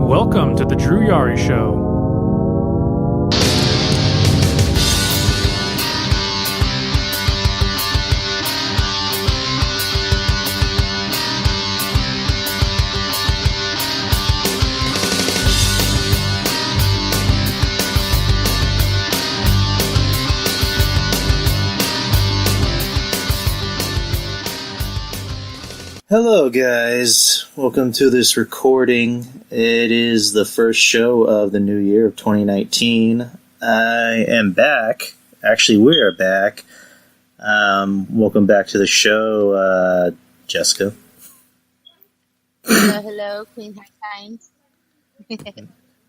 Welcome to the Drew Yari Show. Hello guys, welcome to this recording. It is the first show of the new year of 2019. I am back. Actually, we are back. Welcome back to the show, Jessica. Hello, Queen Hightimes.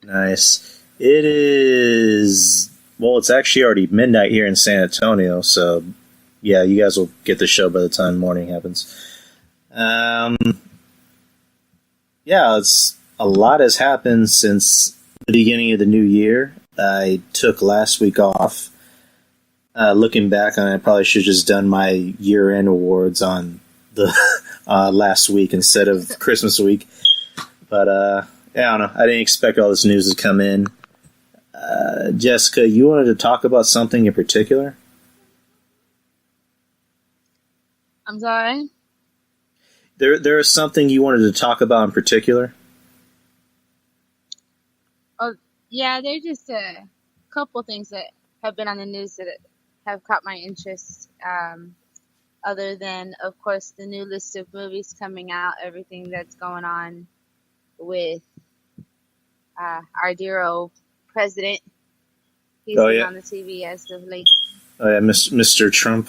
Nice. It is, well, it's actually already midnight here in San Antonio, so yeah, you guys will get the show by the time morning happens. A lot has happened since the beginning of the new year. I took last week off. Looking back on it, I probably should have just done my year-end awards on the last week instead of Christmas week. But, I don't know. I didn't expect all this news to come in. Jessica, you wanted to talk about something in particular? I'm sorry? There is something you wanted to talk about in particular? Oh, yeah, there's just a couple things that have been on the news that have caught my interest. Other than, of course, the new list of movies coming out, everything that's going on with our dear old president. He's been on the TV as of late. Oh, yeah, Mr. Trump.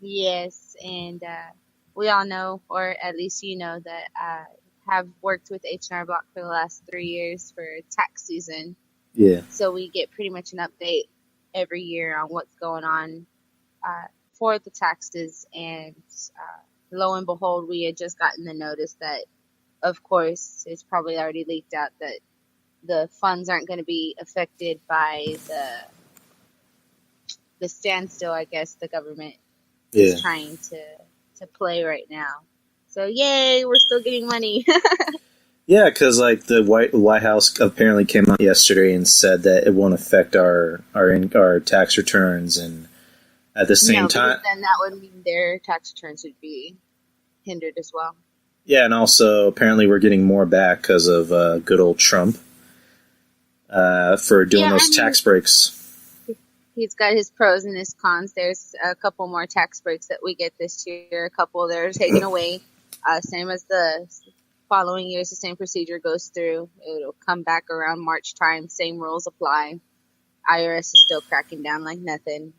Yes, and we all know, or at least you know, that I have worked with H&R Block for the last 3 years for tax season. Yeah. So we get pretty much an update every year on what's going on for the taxes. And lo and behold, we had just gotten the notice that, of course, it's probably already leaked out that the funds aren't going to be affected by the standstill, I guess, the government is trying to play right now. So yay, we're still getting money. Yeah, because like the White House apparently came out yesterday and said that it won't affect our tax returns, and at the same time, then that would mean their tax returns would be hindered as well. Yeah, and also apparently we're getting more back because of good old Trump for doing those tax breaks. He's got his pros and his cons. There's a couple more tax breaks that we get this year. A couple that are taken away. Same as the following years, the same procedure goes through. It'll come back around March time. Same rules apply. IRS is still cracking down like nothing.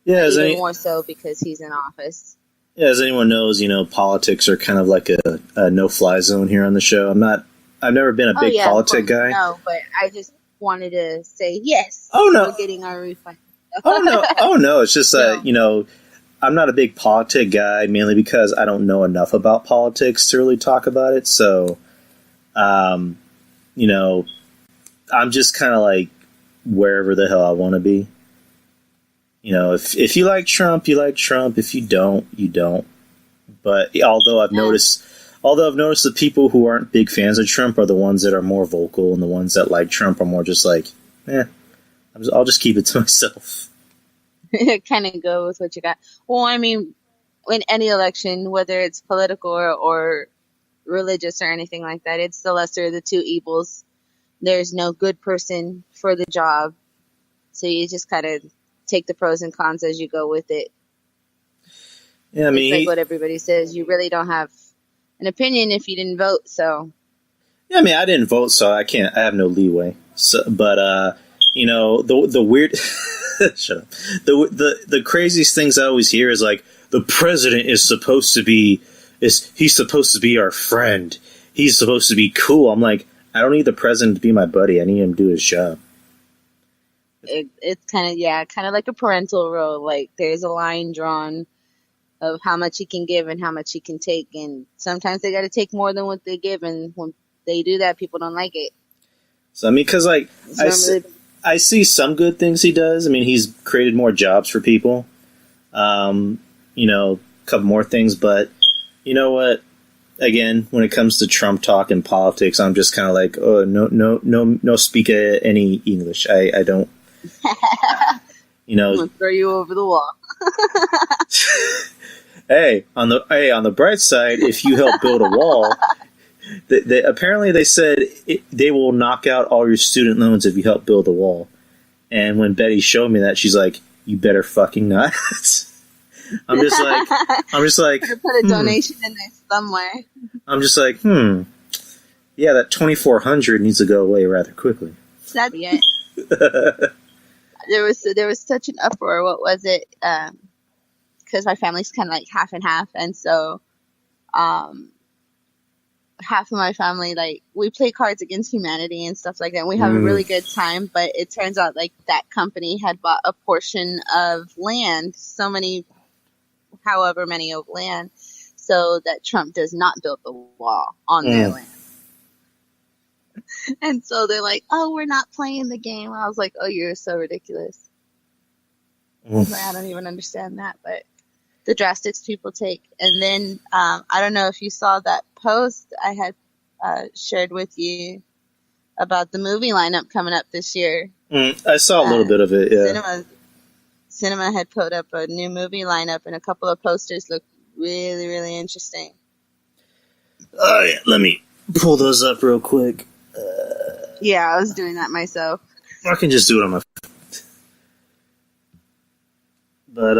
Yeah, even more so because he's in office. Yeah, as anyone knows, politics are kind of like a no-fly zone here on the show. I've never been a big politic guy. No, but I just wanted to say yes. Oh no, we're getting our refund. Oh no, it's just that I'm not a big politic guy, mainly because I don't know enough about politics to really talk about it. So, I'm just kind of like wherever the hell I want to be. If you like Trump, you like Trump. If you don't, you don't. But although I've noticed the people who aren't big fans of Trump are the ones that are more vocal, and the ones that like Trump are more just like, I'll just keep it to myself. Kind of go with what you got. Well, I mean, in any election, whether it's political or religious or anything like that, it's the lesser of the two evils. There's no good person for the job. So you just kind of take the pros and cons as you go with it. Yeah, I mean, it's like what everybody says. You really don't have an opinion if you didn't vote. So yeah, I mean, I didn't vote, so I have no leeway. So, but the weird shut up. The craziest things I always hear is like the president is supposed to be our friend. He's supposed to be cool. I'm like, I don't need the president to be my buddy. I need him to do his job. It's kind of like a parental role. Like there's a line drawn of how much he can give and how much he can take, and sometimes they got to take more than what they give, and when they do that, people don't like it. So I mean, because like I see some good things he does. I mean, he's created more jobs for people. A couple more things, but you know what? again, when it comes to Trump talk and politics, I'm just kind of like, oh, no speak any English. I don't, I'm gonna throw you over the wall. Hey, on the bright side, if you help build a wall, apparently they said they will knock out all your student loans if you help build a wall. And when Betty showed me that, she's like, "You better fucking not." I'm just like, put a donation in there somewhere. I'm just like, yeah, that 2,400 needs to go away rather quickly. That's it. There was such an uproar. What was it? Because my family's kind of like half and half, and so half of my family, like, we play Cards Against Humanity and stuff like that. We have a really good time, but it turns out like that company had bought a portion of land, however many of land, so that Trump does not build the wall on their land. And so they're like, "Oh, we're not playing the game." I was like, "Oh, you're so ridiculous." Like, I don't even understand that, but the drastics people take. And then I don't know if you saw that post I had shared with you about the movie lineup coming up this year. I saw a little bit of it, yeah. Cinema had put up a new movie lineup, and a couple of posters looked really, really interesting. Oh, yeah, let me pull those up real quick. Yeah, I was doing that myself. I can just do it on my phone. But,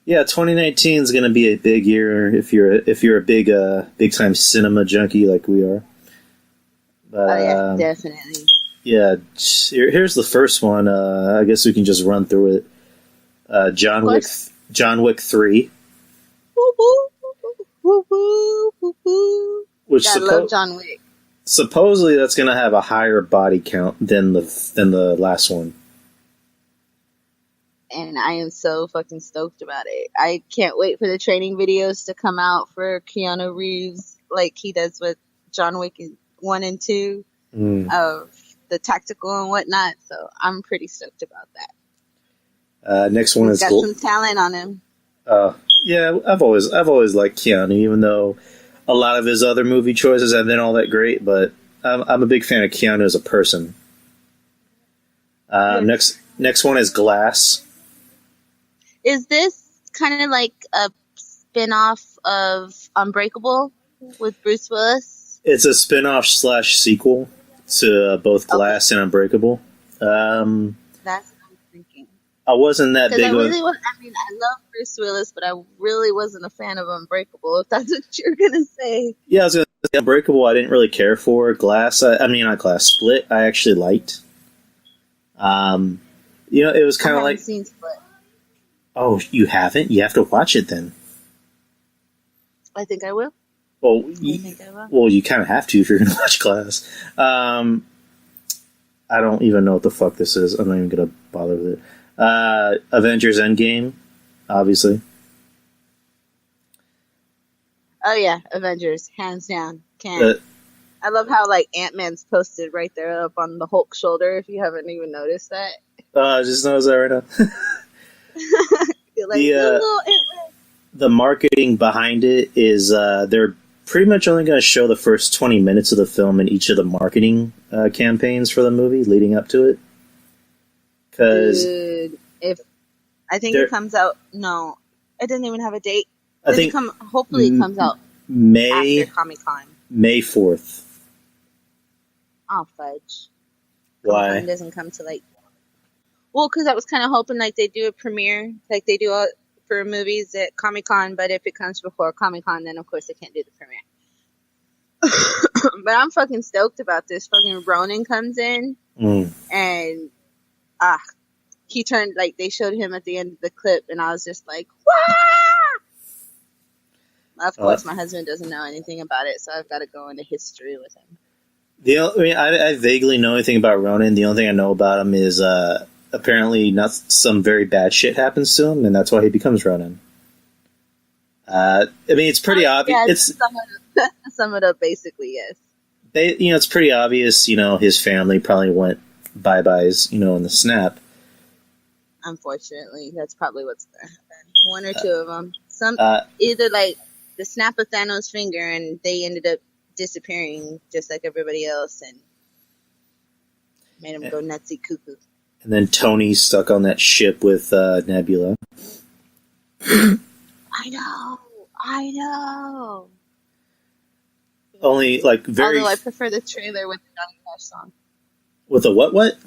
yeah, 2019 is going to be a big year if you're a big time cinema junkie like we are. But, yeah, definitely. Yeah, here's the first one. I guess we can just run through it. John Wick 3. Which I love John Wick. Supposedly that's going to have a higher body count than the last one. And I am so fucking stoked about it. I can't wait for the training videos to come out for Keanu Reeves, like he does with John Wick 1 and 2, of the tactical and whatnot. So I'm pretty stoked about that. Next one He's is got some talent on him. Yeah, I've always liked Keanu, even though a lot of his other movie choices have been all that great. But I'm a big fan of Keanu as a person. Next one is Glass. Is this kind of like a spin-off of Unbreakable with Bruce Willis? It's a spin-off / sequel to both Glass and Unbreakable. That's what I'm thinking. I wasn't that big. I love Bruce Willis, but I really wasn't a fan of Unbreakable, if that's what you're going to say. Yeah, I was going to say Unbreakable I didn't really care for. Glass, not Glass, Split, I actually liked. It was kind of like... seen Split. Oh, you haven't? You have to watch it then. I think I will. Well, you kind of have to if you're going to watch Glass. I don't even know what the fuck this is. I'm not even going to bother with it. Avengers Endgame, obviously. Oh yeah, Avengers, hands down. I love how like Ant-Man's posted right there up on the Hulk shoulder. If you haven't even noticed that. I just noticed that right now. The marketing behind it is they're pretty much only going to show the first 20 minutes of the film in each of the marketing campaigns for the movie leading up to it. Because I think it comes out. No, it doesn't even have a date. Hopefully it comes out after Comic-Con. May 4th. Oh, fudge. Why? Comic-Con doesn't come to like... Well, because I was kind of hoping like they do a premiere, like they do for movies at Comic-Con, but if it comes before Comic-Con, then of course they can't do the premiere. But I'm fucking stoked about this. Fucking Ronan comes in, and he turned, like, they showed him at the end of the clip, and I was just like, wah! Of course, my husband doesn't know anything about it, so I've got to go into history with him. I vaguely know anything about Ronan. The only thing I know about him is apparently not some very bad shit happens to him, and that's why he becomes Ronan. It's pretty obvious. Yeah, sum it up, basically, yes. It's pretty obvious. His family probably went bye-byes. In the snap. Unfortunately, that's probably what's going to happen. One or two of them. Either like the snap of Thanos' finger, and they ended up disappearing just like everybody else, and made him go nutsy cuckoo. And then Tony's stuck on that ship with Nebula. I know. Only like very. Although I prefer the trailer with the Johnny Cash song. With a what?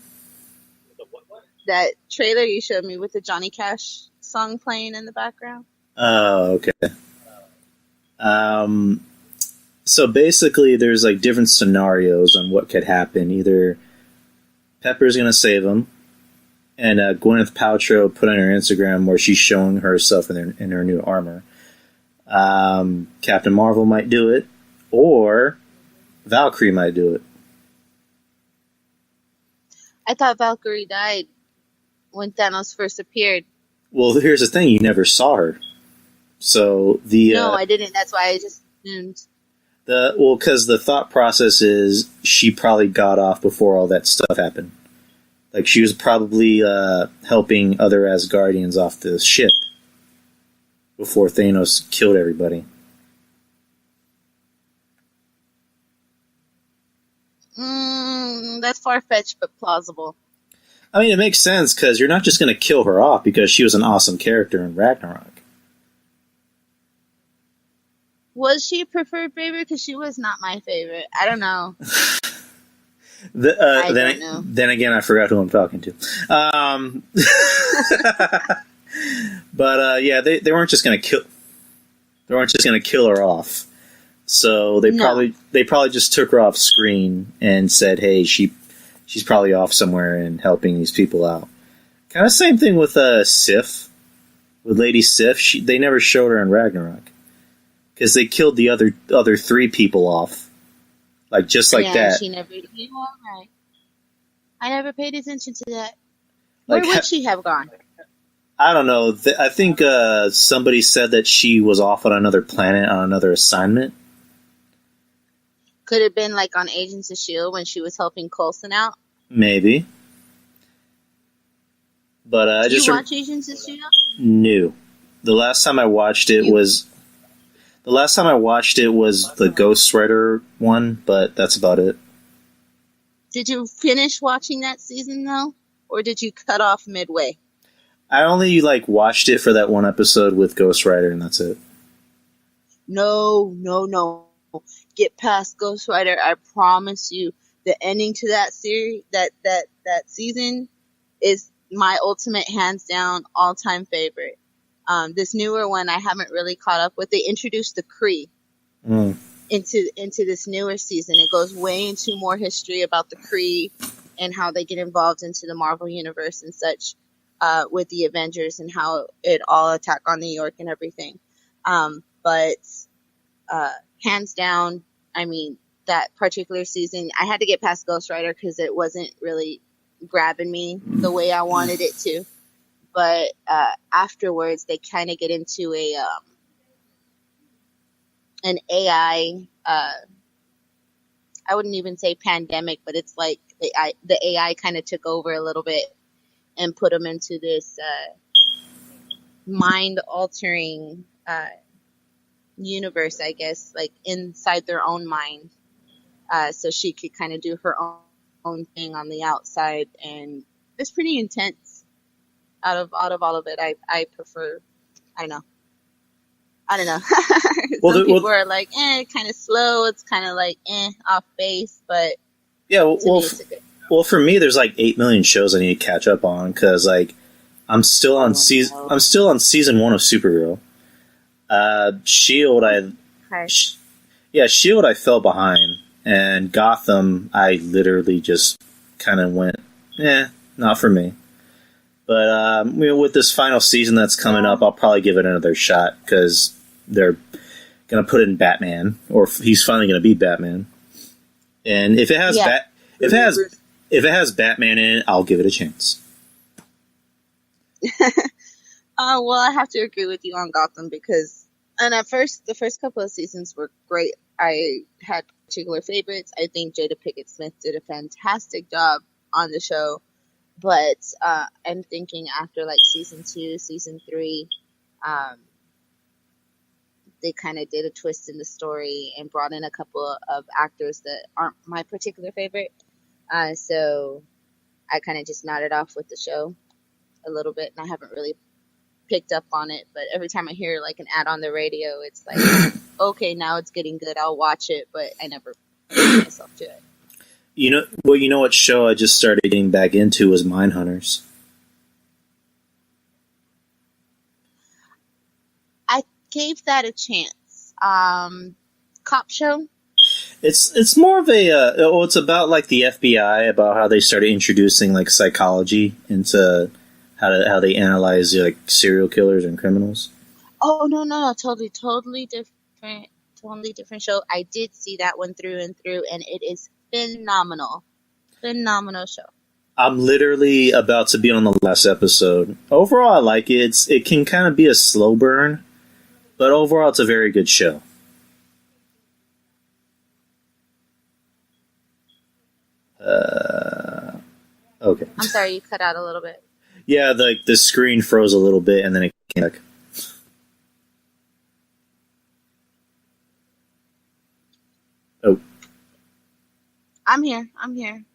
That trailer you showed me with the Johnny Cash song playing in the background. Oh, okay. So basically, there's like different scenarios on what could happen. Either Pepper's going to save him, and Gwyneth Paltrow put on her Instagram where she's showing herself in her new armor. Captain Marvel might do it, or Valkyrie might do it. I thought Valkyrie died when Thanos first appeared. Well, here's the thing: you never saw her. So no, I didn't. That's why I just assumed. Because the thought process is she probably got off before all that stuff happened. Like, she was probably helping other Asgardians off the ship before Thanos killed everybody. That's far-fetched, but plausible. I mean, it makes sense, because you're not just going to kill her off because she was an awesome character in Ragnarok. Was she a preferred favorite? Because she was not my favorite. I don't know. I don't know. Then again, I forgot who I'm talking to. But yeah, they weren't just going to kill. They weren't just going to kill her off. So they probably just took her off screen and said, "Hey, she's probably off somewhere and helping these people out." Kind of same thing with Sif, with Lady Sif. They never showed her in Ragnarok. Because they killed the other three people off. Like, just like that. She never... You know, right. I never paid attention to that. Where would she have gone? I don't know. I think somebody said that she was off on another planet on another assignment. Could have been like on Agents of S.H.I.E.L.D. when she was helping Coulson out? Maybe. But I Did just... you watch Agents of S.H.I.E.L.D.? No. The last time I watched it was... The last time I watched it was the Ghost Rider one, but that's about it. Did you finish watching that season, though? Or did you cut off midway? I only, watched it for that one episode with Ghost Rider, and that's it. No. Get past Ghost Rider. I promise you, the ending to that series, that season, is my ultimate, hands down, all-time favorite. This newer one I haven't really caught up with. They introduced the Kree into this newer season. It goes way into more history about the Kree and how they get involved into the Marvel Universe and such, with the Avengers and how it all attack on New York and everything. But hands down, I mean, that particular season, I had to get past Ghost Rider because it wasn't really grabbing me the way I wanted it to. But afterwards, they kind of get into an AI. I wouldn't even say pandemic, but it's like the AI kind of took over a little bit and put them into this mind-altering universe, I guess, like inside their own mind, so she could kind of do her own thing on the outside, and it's pretty intense. Out of all of it, I prefer. I don't know. Some people are like, kind of slow. It's kind of like, off base. But yeah, well, for me, there's 8 million shows I need to catch up on because I'm still on season 1 of Supergirl. Shield, Shield, I fell behind, and Gotham, I literally just kind of went, not for me. But with this final season that's coming up, I'll probably give it another shot because they're gonna put in Batman, or he's finally gonna be Batman. And if it has if it has Batman in it, I'll give it a chance. Well, I have to agree with you on Gotham because, and the first couple of seasons were great. I had particular favorites. I think Jada Pinkett Smith did a fantastic job on the show. But I'm thinking after season 2, season 3, they kind of did a twist in the story and brought in a couple of actors that aren't my particular favorite. So I kind of just nodded off with the show a little bit, and I haven't really picked up on it. But every time I hear like an ad on the radio, it's like, okay, now it's getting good. I'll watch it, but I never put myself to it. You know what show I just started getting back into was Mindhunters. I gave that a chance. Cop show. It's more of a it's about like the FBI, about how they started introducing like psychology into how they analyze like serial killers and criminals. Oh no, totally different show. I did see that one through and through, and it is phenomenal show. I'm literally about to be on the last episode. Overall, I like it. It can kind of be a slow burn, but overall, it's a very good show. Okay. I'm sorry, you cut out a little bit. Yeah, the screen froze a little bit, and then it came back. Oh. I'm here.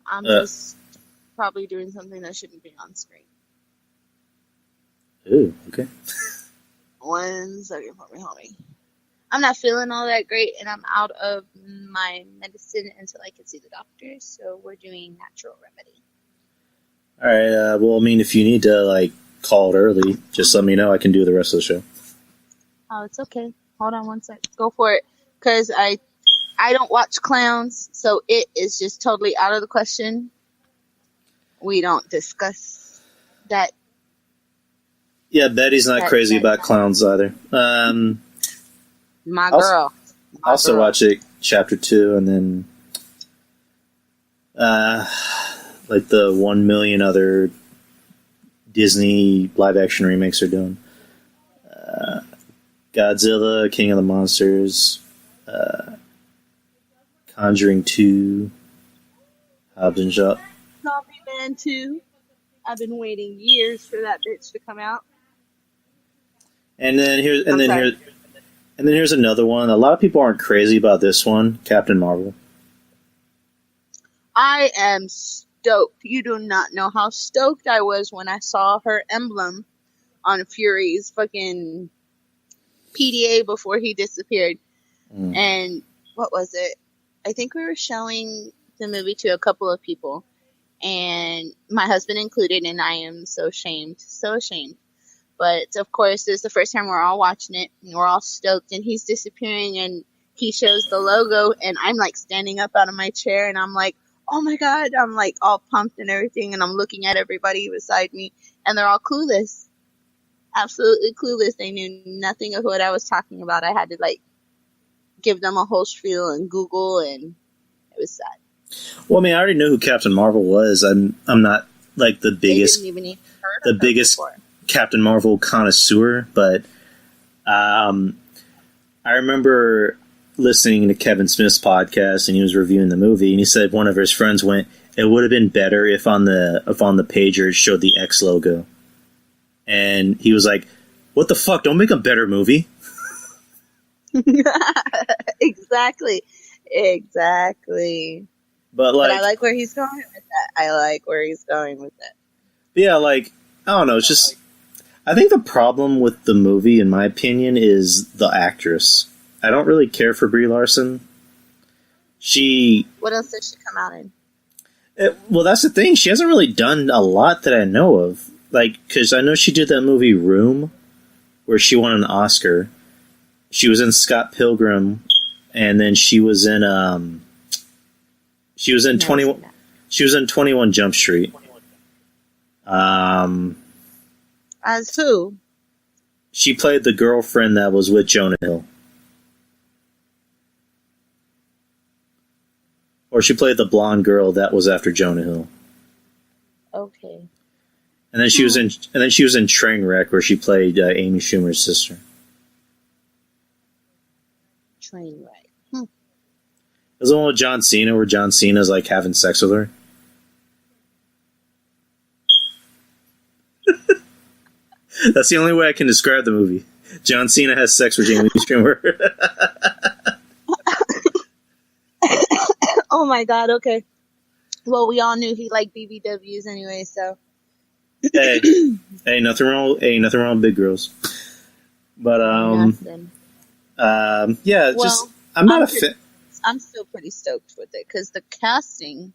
I'm just probably doing something that shouldn't be on screen. Ooh, okay. 1 second for me, homie. I'm not feeling all that great, and I'm out of my medicine until I can see the doctor, so we're doing natural remedy. All right, well, I mean, if you need to, like, call it early, just let me know. I can do the rest of the show. Oh, it's okay. Hold on 1 sec. Go for it, because I don't watch clowns, so it is just totally out of the question. We don't discuss that. Yeah, Betty's not crazy about clowns either. My girl. Also watch it, Chapter 2, and then like the 1 million other Disney live-action remakes are doing. Godzilla, King of the Monsters, Conjuring 2, Hobbs and Shaw. Zombie Man 2. I've been waiting years for that bitch to come out. And then here's another one. A lot of people aren't crazy about this one, Captain Marvel. I am stoked. You do not know how stoked I was when I saw her emblem on Fury's fucking PDA before he disappeared. And what was it? I think we were showing the movie to a couple of people, and my husband included, and I am so ashamed. But of course, it's the first time we're all watching it, and we're all stoked, and he's disappearing, and he shows the logo, and I'm like standing up out of my chair, and I'm like, oh my God, I'm like all pumped and everything, and I'm looking at everybody beside me, and they're all clueless. Absolutely clueless. They knew nothing of what I was talking about. I had to like give them a whole spiel and Google, and it was sad. Well, I mean, I already knew who Captain Marvel was. I'm not like the biggest Captain Marvel connoisseur, but I remember listening to Kevin Smith's podcast, and he was reviewing the movie, and he said one of his friends went, "It would have been better if on the pager it showed the X logo." And he was like, "What the fuck? Don't make a better movie." Exactly. But I like where he's going with that. Yeah, like, I don't know. It's just, I think the problem with the movie, in my opinion, is the actress. I don't really care for Brie Larson. What else did she come out in? Well, that's the thing. She hasn't really done a lot that I know of. Like, because I know she did that movie Room, where she won an Oscar. She was in Scott Pilgrim, and then she was in 21 Jump Street. As who? She played the girlfriend that was with Jonah Hill. Or she played the blonde girl that was after Jonah Hill. Okay. And then she was in Trainwreck, where she played Amy Schumer's sister. Trainwreck. There's the one with John Cena, where John Cena's like having sex with her. That's the only way I can describe the movie. John Cena has sex with Jamie Schumer. Oh my god, okay. Well, we all knew he liked BBWs anyway, so. hey, nothing wrong with big girls. But Nothing. yeah, Well, just I'm not a fan. I'm still pretty stoked with it because the casting.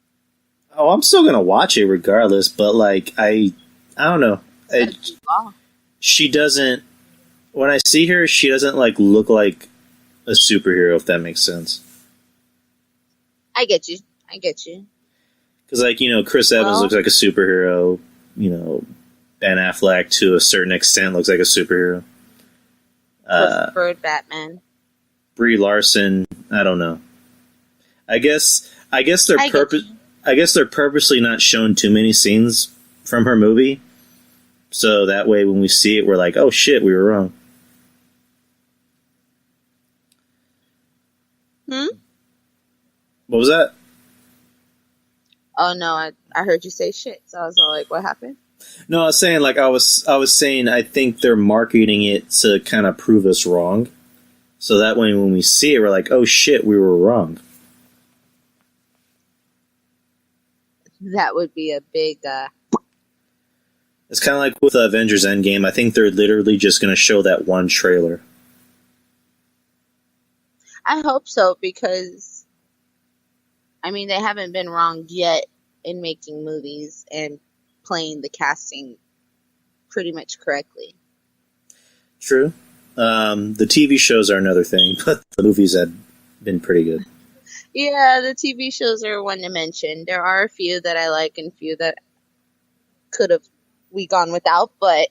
Oh, I'm still gonna watch it regardless. But like, I don't know. She doesn't. When I see her, she doesn't like look like a superhero. If that makes sense. I get you. Because like Chris Evans looks like a superhero. Ben Affleck to a certain extent looks like a superhero. Preferred Batman. Brie Larson, I don't know. I guess they're purposely not showing too many scenes from her movie, so that way when we see it, we're like, "Oh shit, we were wrong." What was that? Oh no, I heard you say shit, so I was all like, "What happened?" No, I was saying like I was saying I think they're marketing it to kind of prove us wrong, so that way when we see it, we're like, "Oh shit, we were wrong." That would be a big. It's kind of like with Avengers Endgame. I think they're literally just going to show that one trailer. I hope so because, I mean, they haven't been wrong yet in making movies and playing the casting pretty much correctly. True. The TV shows are another thing, but the movies have been pretty good. Yeah, the TV shows are one to mention. There are a few that I like and few that could have we gone without, but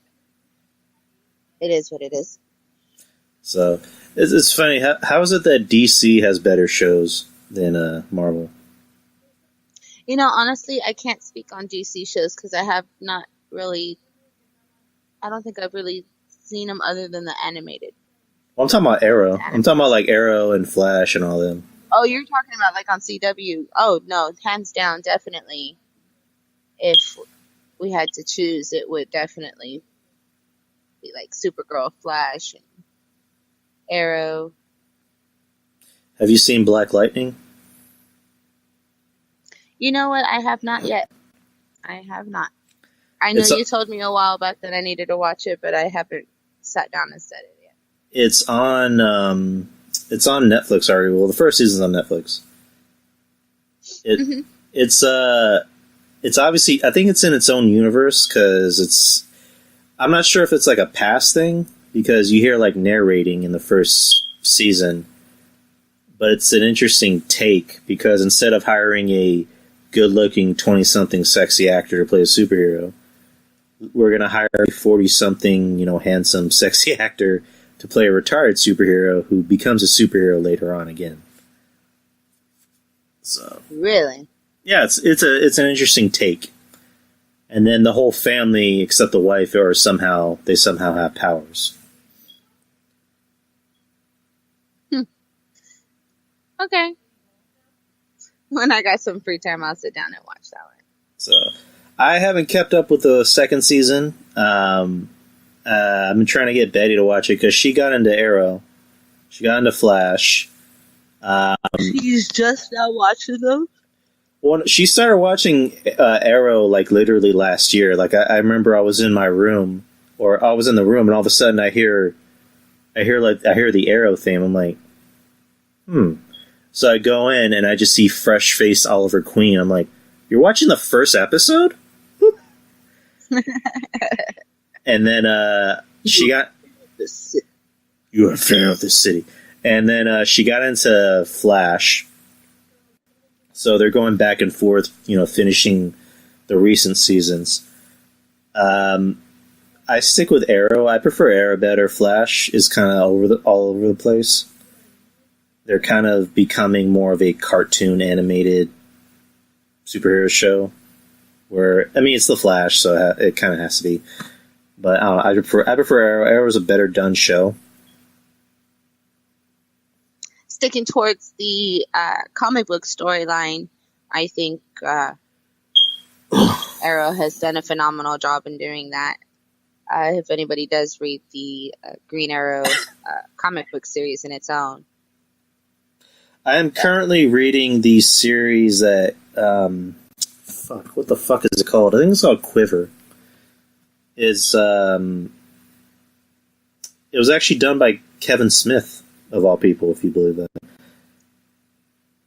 it is what it is. So it's funny. How is it that DC has better shows than Marvel? Honestly, I can't speak on DC shows because I have not really. I don't think I've really seen them other than the animated. Well, I'm talking about Arrow. I'm talking about like Arrow and Flash and all them. Oh, you're talking about like on CW. Oh no, hands down, definitely. If we had to choose, it would definitely be like Supergirl, Flash, and Arrow. Have you seen Black Lightning? You know what? I have not yet. I have not. I know you told me a while back that I needed to watch it, but I haven't sat down and said it yet. It's on Netflix already. Well, the first season's on Netflix. It's obviously, I think it's in its own universe because I'm not sure if it's like a past thing because you hear like narrating in the first season, but it's an interesting take because instead of hiring a good-looking 20-something sexy actor to play a superhero, we're going to hire a 40-something, handsome, sexy actor to play a retired superhero who becomes a superhero later on again. So really, yeah, it's an interesting take. And then the whole family, except the wife, somehow have powers. Okay. When I got some free time, I'll sit down and watch that one. So I haven't kept up with the second season. I've been trying to get Betty to watch it because she got into Arrow. She got into Flash. She's just now watching them? Well, she started watching Arrow like literally last year. Like I remember I was in my room, or I was in the room, and all of a sudden I hear the Arrow theme. I'm like, So I go in and I just see fresh-faced Oliver Queen. I'm like, you're watching the first episode? And then she got... You are a fan of this city. And then she got into Flash. So they're going back and forth, finishing the recent seasons. I stick with Arrow. I prefer Arrow better. Flash is kind of all over the place. They're kind of becoming more of a cartoon animated superhero show. Where it's the Flash, so it kind of has to be. But I prefer Arrow. Arrow's a better done show. Sticking towards the comic book storyline, I think Arrow has done a phenomenal job in doing that. If anybody does read the Green Arrow comic book series in its own. I am currently reading the series that, what the fuck is it called? I think it's called Quiver. It was actually done by Kevin Smith, of all people, if you believe that.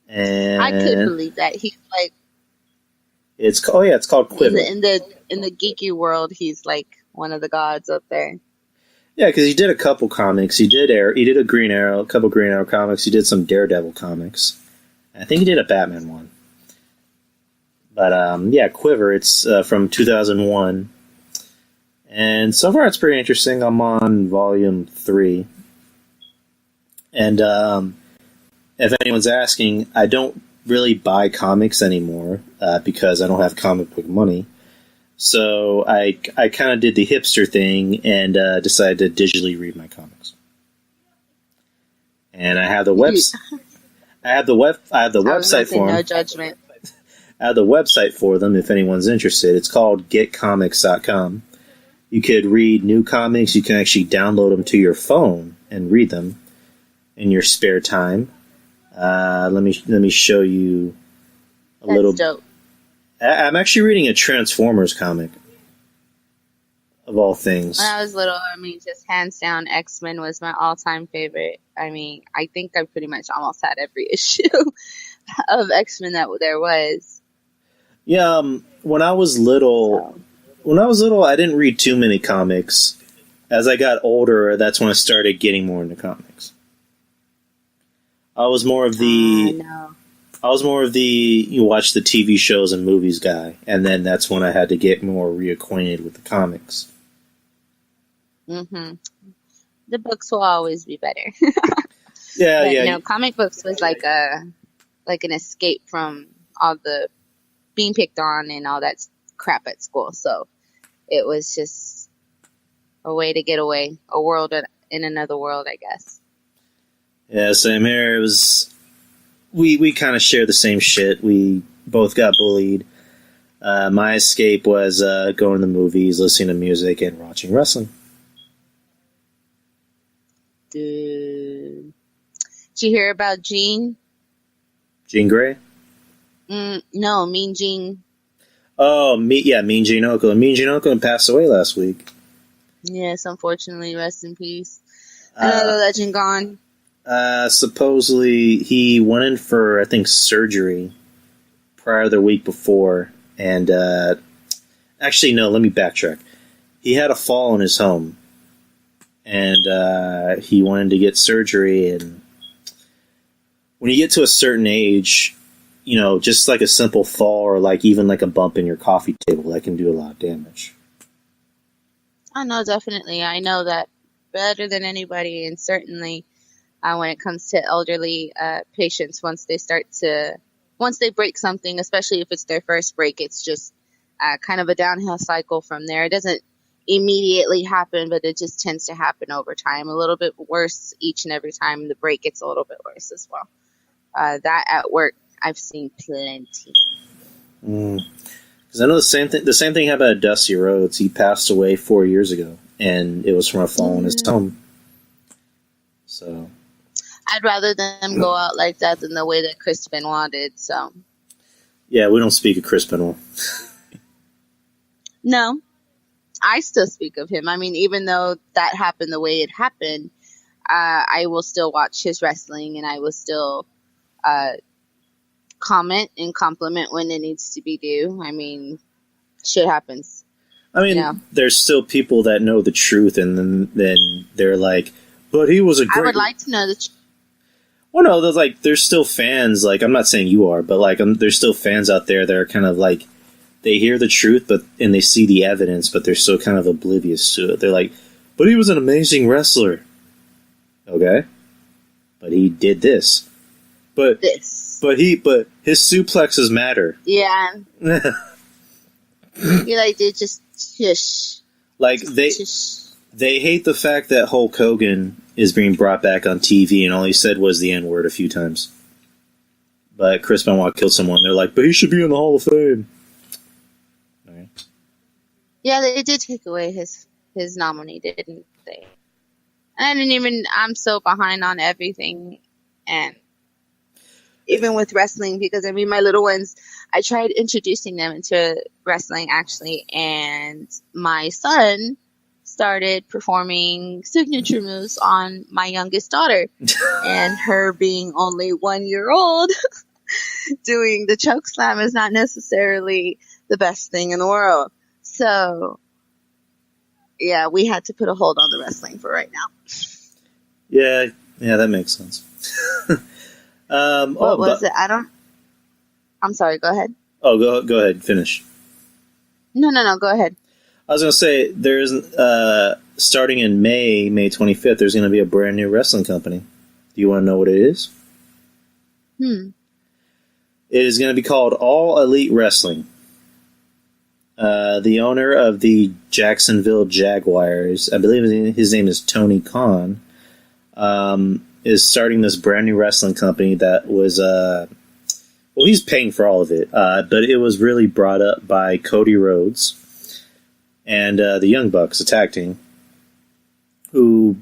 And I could believe that. He's like, it's called Quiver. In the geeky world, he's like one of the gods up there. Yeah, because he did a couple comics. He did a Green Arrow, a couple Green Arrow comics. He did some Daredevil comics. I think he did a Batman one. But yeah, Quiver. It's from 2001, and so far it's pretty interesting. I'm on volume 3, and if anyone's asking, I don't really buy comics anymore because I don't have comic book money. So I kind of did the hipster thing and decided to digitally read my comics. And I have the website for them. No judgment. I have the website for them if anyone's interested. It's called getcomics.com. You could read new comics. You can actually download them to your phone and read them in your spare time. Let me show you a little. Dope. I'm actually reading a Transformers comic, of all things. When I was little, just hands down, X-Men was my all-time favorite. I think I pretty much almost had every issue of X-Men that there was. Yeah, when I was little, I didn't read too many comics. As I got older, that's when I started getting more into comics. I was more of the you watch the TV shows and movies guy, and then that's when I had to get more reacquainted with the comics. Mm-hmm. The books will always be better. Yeah. Comic books was like an escape from all the being picked on and all that crap at school. So it was just a way to get away, a world in another world, I guess. Yeah, same here. It was. We kind of share the same shit. We both got bullied. My escape was going to the movies, listening to music, and watching wrestling. Did you hear about Jean? Jean Grey? No, Mean Jean. Oh, Mean Gene Okerlund. Mean Gene Okerlund passed away last week. Yes, unfortunately, rest in peace. Another legend gone. Supposedly he went in for, I think, surgery prior to the week before, and actually, no, let me backtrack. He had a fall in his home, and he wanted to get surgery, and when you get to a certain age, just like a simple fall or like even like a bump in your coffee table, that can do a lot of damage. I know, definitely. I know that better than anybody, and certainly when it comes to elderly patients, once they break something, especially if it's their first break, it's just kind of a downhill cycle from there. It doesn't immediately happen, but it just tends to happen over time. A little bit worse each and every time the break gets a little bit worse as well. That at work, I've seen plenty. Because I know the same thing happened at Dusty Rhodes. He passed away 4 years ago, and it was from a fall in his home. So I'd rather them go out like that than the way that Chris Benoit did. So yeah, we don't speak of Chris Benoit. No, I still speak of him. Even though that happened the way it happened, I will still watch his wrestling, and I will still comment and compliment when it needs to be due. Shit happens. There's still people that know the truth, and then they're like, but he was a great... I would like to know the truth. Well, no, there's still fans, like, I'm not saying you are, but, like, there's still fans out there that are kind of, like, they hear the truth, and they see the evidence, but they're still kind of oblivious to it. They're like, but he was an amazing wrestler. Okay. But he did this. But his suplexes matter. Yeah. You're like, dude, just shush. Like, they hate the fact that Hulk Hogan is being brought back on TV, and all he said was the N-word a few times. But Chris Benoit killed someone. They're like, but he should be in the Hall of Fame. Yeah, they did take away his his nominee, didn't they? I'm so behind on everything, and even with wrestling, because I mean, my little ones, I tried introducing them into wrestling actually, and my son started performing signature moves on my youngest daughter, and her being only 1 year old, doing the choke slam is not necessarily the best thing in the world. So, yeah, we had to put a hold on the wrestling for right now. Yeah, that makes sense. What was it? I'm sorry, go ahead. Oh, go ahead, finish. No, go ahead. I was going to say, there's, starting in May 25th, there's going to be a brand new wrestling company. Do you want to know what it is? It is going to be called All Elite Wrestling. The owner of the Jacksonville Jaguars, I believe his name is Tony Khan, is starting this brand new wrestling company that was, he's paying for all of it, but it was really brought up by Cody Rhodes and the Young Bucks, a tag team, who,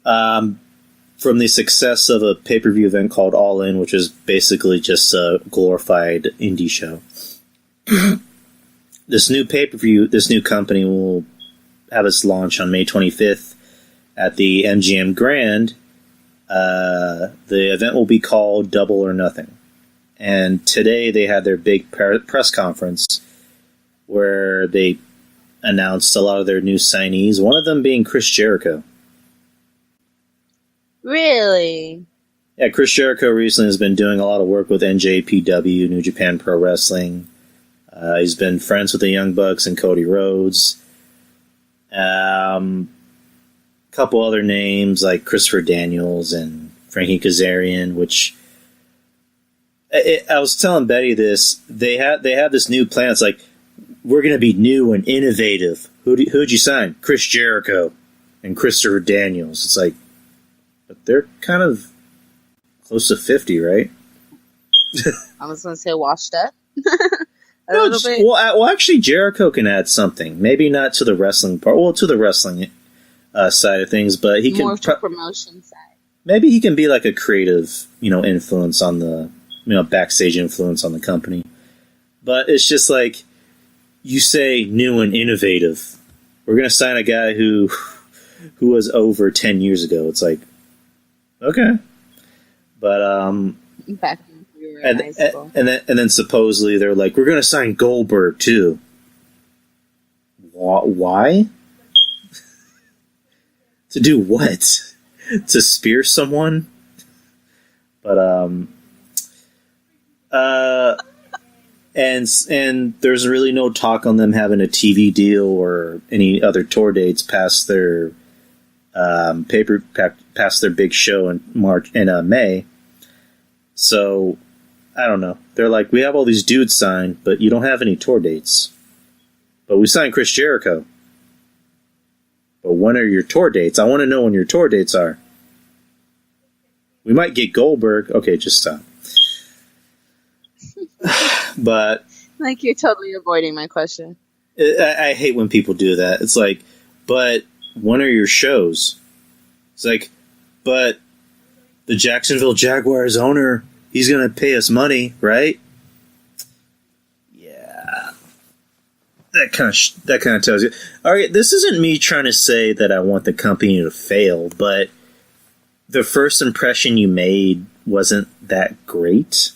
from the success of a pay-per-view event called All In, which is basically just a glorified indie show, this new pay-per-view, this new company will have its launch on May 25th at the MGM Grand. The event will be called Double or Nothing. And today they had their big press conference where they announced a lot of their new signees, one of them being Chris Jericho. Really? Yeah, Chris Jericho recently has been doing a lot of work with NJPW, New Japan Pro Wrestling. He's been friends with the Young Bucks and Cody Rhodes. Couple other names like Christopher Daniels and Frankie Kazarian, which I was telling Betty this. They have this new plan. It's like, we're going to be new and innovative. Who'd you sign? Chris Jericho and Christopher Daniels. It's like, but they're kind of close to 50, right? I was going to say washed up. a No, little bit. Well, actually, Jericho can add something. Maybe not to the wrestling part. Well, to the wrestling side of things, but he more can to promotion side. Maybe he can be like a creative, influence on the, backstage influence on the company. But it's just like, you say new and innovative. We're gonna sign a guy who was over 10 years ago. It's like, okay, but Back when we were in high school. and then supposedly they're like, we're gonna sign Goldberg too. Why? To do what? To spear someone? But and there's really no talk on them having a TV deal or any other tour dates past their past their big show in May. So I don't know. They're like, we have all these dudes signed, but you don't have any tour dates. But we signed Chris Jericho. But when are your tour dates? I want to know when your tour dates are. We might get Goldberg. Okay, just stop. But like, you're totally avoiding my question. I hate when people do that. It's like, but when are your shows? It's like, but the Jacksonville Jaguars owner, he's going to pay us money, right? Yeah. That kind of tells you. All right, this isn't me trying to say that I want the company to fail, but the first impression you made wasn't that great.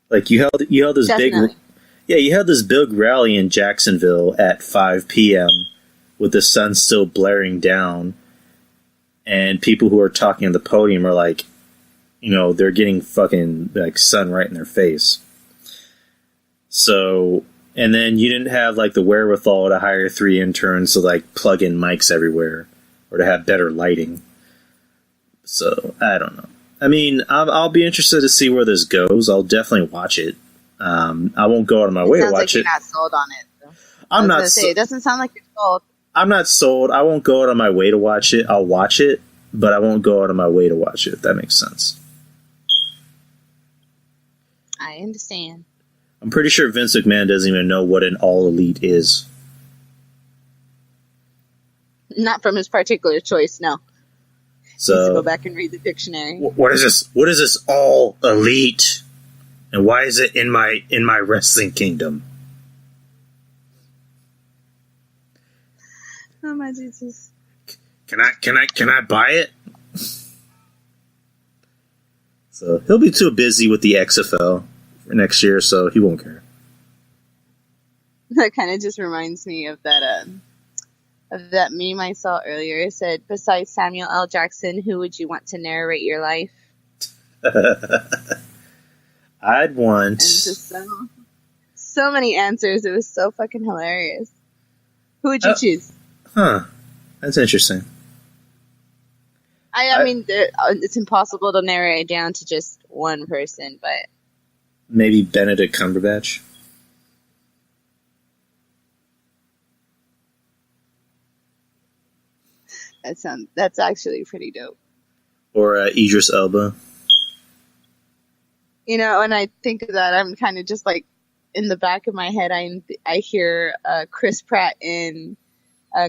Like, you held this Definitely. you had this big rally in Jacksonville at 5 p.m. with the sun still blaring down, and people who are talking on the podium are like, they're getting fucking like sun right in their face. So, and then you didn't have like the wherewithal to hire 3 interns to like plug in mics everywhere or to have better lighting. So, I don't know. I mean, I'll be interested to see where this goes. I'll definitely watch it. I won't go out of my way to watch You're it. not sold on it. Though. I'm not. It doesn't sound like you're sold. I'm not sold. I won't go out of my way to watch it. I'll watch it, but I won't go out of my way to watch it. If that makes sense. I understand. I'm pretty sure Vince McMahon doesn't even know what an All Elite is. Not from his particular choice, no. So Needs to go back and read the dictionary. What is this? What is this all elite? And why is it in my wrestling kingdom? Oh my Jesus! Can I buy it? So he'll be too busy with the XFL for next year, so he won't care. That kind of just reminds me of that meme I saw earlier. It said, "Besides Samuel L. Jackson, who would you want to narrate your life?" I'd want. And just so many answers. It was so fucking hilarious. Who would you choose? Huh. That's interesting. I mean, it's impossible to narrow it down to just one person, but maybe Benedict Cumberbatch. That's actually pretty dope. Or Idris Elba. You know, when I think of that, I'm kind of just like in the back of my head. I hear Chris Pratt and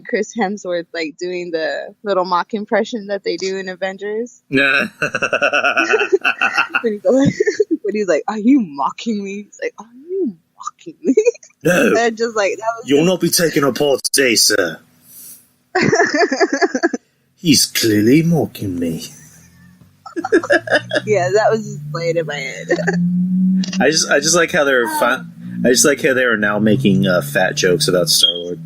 Chris Hemsworth like doing the little mock impression that they do in Avengers. when he's like, "Are you mocking me?" He's like, "Are you mocking me?" No, and just like that was you'll not be taken apart today, sir. He's clearly mocking me. Yeah, that was just playing in my head. I just like how they're fun. I just like how they are now making fat jokes about Star-Lord.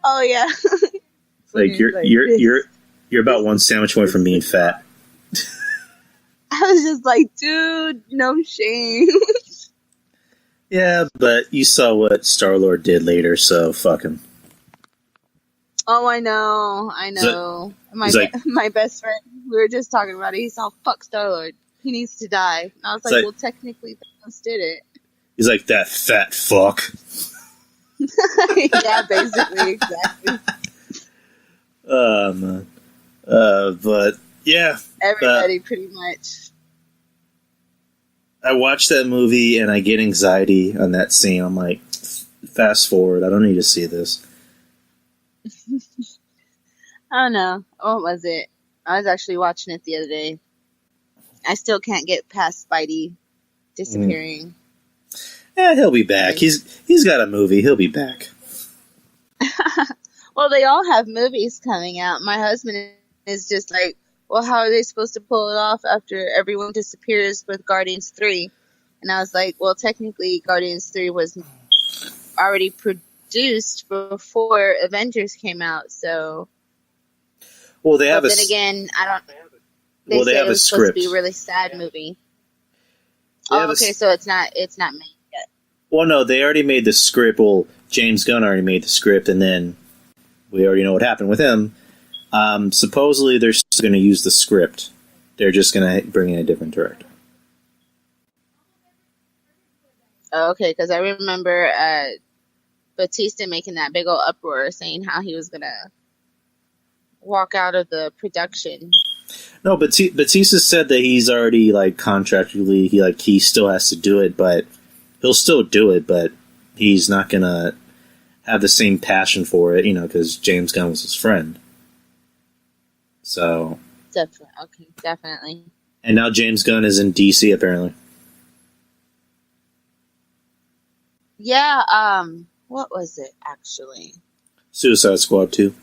Oh yeah, like you're about one sandwich away from being fat. I was just like, dude, no shame. Yeah, but you saw what Star-Lord did later, so fuck him. Oh, I know. My best friend, we were just talking about it. He saw fuck Star-Lord. He needs to die. And I was like, well, technically, Thanos did it. He's like, that fat fuck. Yeah, basically, exactly. Man. But, yeah. Everybody, pretty much. I watched that movie, and I get anxiety on that scene. I'm like, fast forward. I don't need to see this. I don't know. What was it? I was actually watching it the other day. I still can't get past Spidey disappearing. Yeah, he'll be back. He's got a movie. He'll be back. Well, they all have movies coming out. My husband is just like, well, how are they supposed to pull it off after everyone disappears with Guardians 3? And I was like, well, technically, Guardians 3 was already produced before Avengers came out, so... Well, they have but then again, I don't... They well, they said have it was a supposed script. to be a really sad movie. They Oh, okay, so it's not made yet. Well, no, they already made the script. Well, James Gunn already made the script, and then we already know what happened with him. Supposedly, they're still going to use the script. They're just going to bring in a different director. Oh, okay, because I remember Batista making that big old uproar saying how he was going to walk out of the production. No, Batista said that he's already, like, contractually, he still has to do it, but he'll still do it, but he's not going to have the same passion for it, because James Gunn was his friend. So. Definitely. And now James Gunn is in DC, apparently. Yeah, what was it, actually? Suicide Squad 2.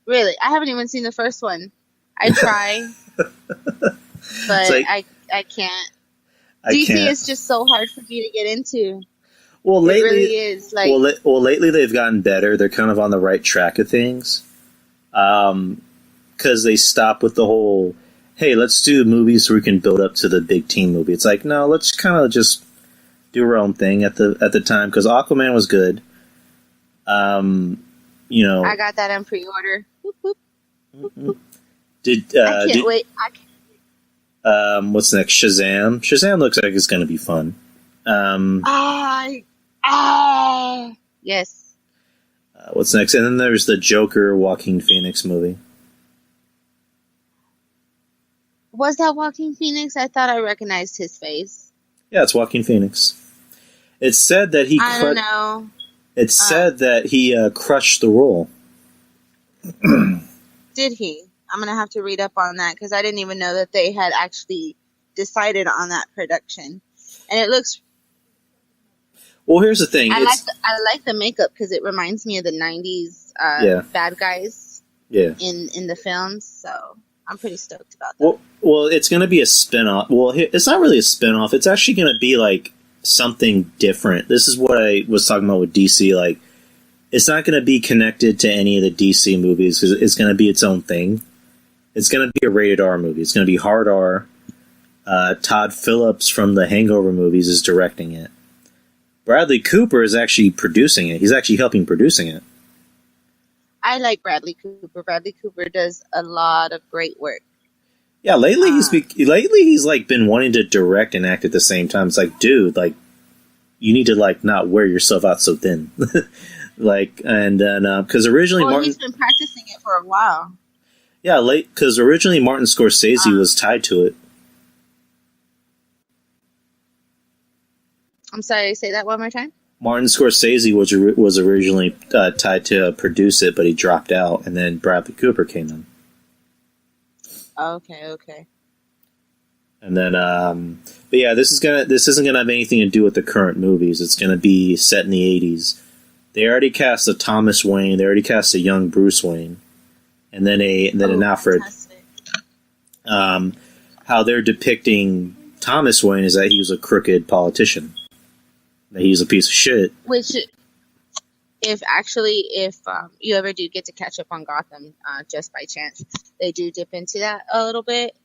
Really? I haven't even seen the first one. I try, but like, I can't. DC is just so hard for me to get into. Well, lately, it really is. Like, well, lately they've gotten better. They're kind of on the right track of things. Because they stop with the whole, hey, let's do movies where we can build up to the big team movie. It's like, no, let's kind of just do our own thing at the time. Because Aquaman was good. I got that on pre-order. Whoop, whoop. Mm-hmm. I can't wait. What's next? Shazam. Shazam looks like it's going to be fun. Yes. What's next? And then there's the Joker Joaquin Phoenix movie. Was that Joaquin Phoenix? I thought I recognized his face. Yeah, it's Joaquin Phoenix. It's said that he. I don't know. It's said that he crushed the role. Did he? I'm going to have to read up on that because I didn't even know that they had actually decided on that production. And it looks... Well, here's the thing. I like the makeup because it reminds me of the 90s bad guys in the films. So I'm pretty stoked about that. Well, it's going to be a spin-off. Well, it's not really a spin-off. It's actually going to be like something different. This is what I was talking about with DC. Like, it's not going to be connected to any of the DC movies because it's going to be its own thing. It's going to be a rated R movie. It's going to be hard R. Todd Phillips from the Hangover movies is directing it. Bradley Cooper is actually producing it. He's actually helping producing it. I like Bradley Cooper. Bradley Cooper does a lot of great work. Yeah, lately he's like been wanting to direct and act at the same time. It's like, dude, like you need to like not wear yourself out so thin. Like, and then because originally he's been practicing it for a while. Yeah, because originally Martin Scorsese was tied to it. I'm sorry, say that one more time. Martin Scorsese was originally tied to produce it, but he dropped out, and then Bradley Cooper came in. Okay. And then, but yeah, this isn't gonna have anything to do with the current movies. It's gonna be set in the 80s. They already cast a Thomas Wayne. They already cast a young Bruce Wayne, and then an Alfred. How they're depicting Thomas Wayne is that he was a crooked politician. That he's a piece of shit. Which, if you ever do get to catch up on Gotham, just by chance, they do dip into that a little bit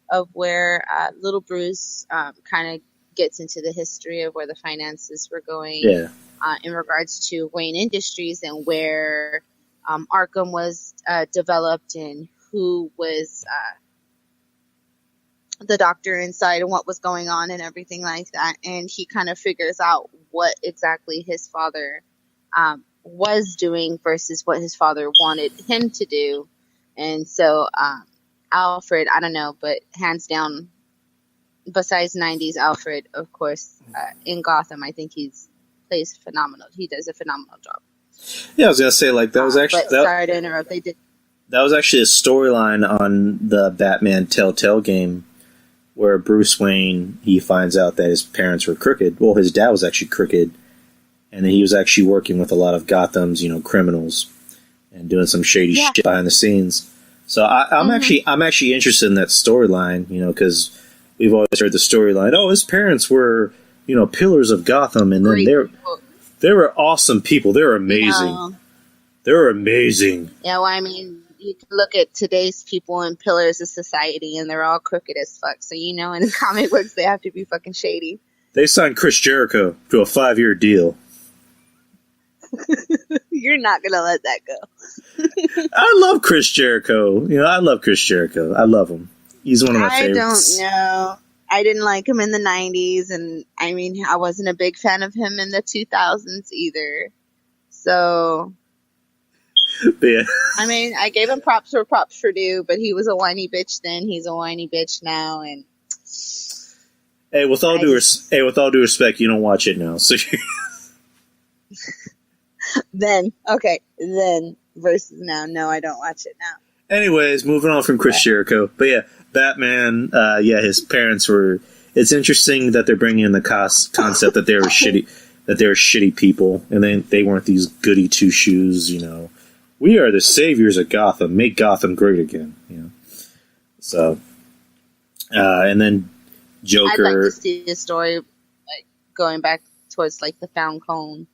of where little Bruce kind of gets into the history of where the finances were going in regards to Wayne Industries and where Arkham was developed and who was the doctor inside and what was going on and everything like that. And he kind of figures out what exactly his father was doing versus what his father wanted him to do. And so Alfred, I don't know, but hands down, besides 90s Alfred, of course, in Gotham, I think he plays phenomenal. He does a phenomenal job. Yeah, I was going to say, like, that was actually... sorry to interrupt. That was actually a storyline on the Batman Telltale game where Bruce Wayne, he finds out that his parents were crooked. Well, his dad was actually crooked, and then he was actually working with a lot of Gotham's, criminals and doing some shady shit behind the scenes. So I'm actually interested in that storyline, because we've always heard the storyline. Oh, his parents were, pillars of Gotham, and then they were awesome people. They were amazing. They were amazing. Yeah, well, I mean, you can look at today's people and pillars of society, and they're all crooked as fuck. So, in the comic books, they have to be fucking shady. They signed Chris Jericho to a 5-year deal. You're not going to let that go. I love Chris Jericho. I love Chris Jericho. I love him. He's one of my favorites. I don't know. I didn't like him in the 90s, and, I wasn't a big fan of him in the 2000s either. So... Yeah. I gave him props where props were due, but he was a whiny bitch then. He's a whiny bitch now, and hey, with all due respect, you don't watch it now. So then versus now, no, I don't watch it now. Anyways, moving on from Chris Jericho, but yeah, Batman. His parents were. It's interesting that they're bringing in the concept that they were shitty, that they were shitty people, and then they weren't these goody two shoes, We are the saviors of Gotham. Make Gotham great again. So, and then Joker. I'd like to see a story going back towards the Found Clone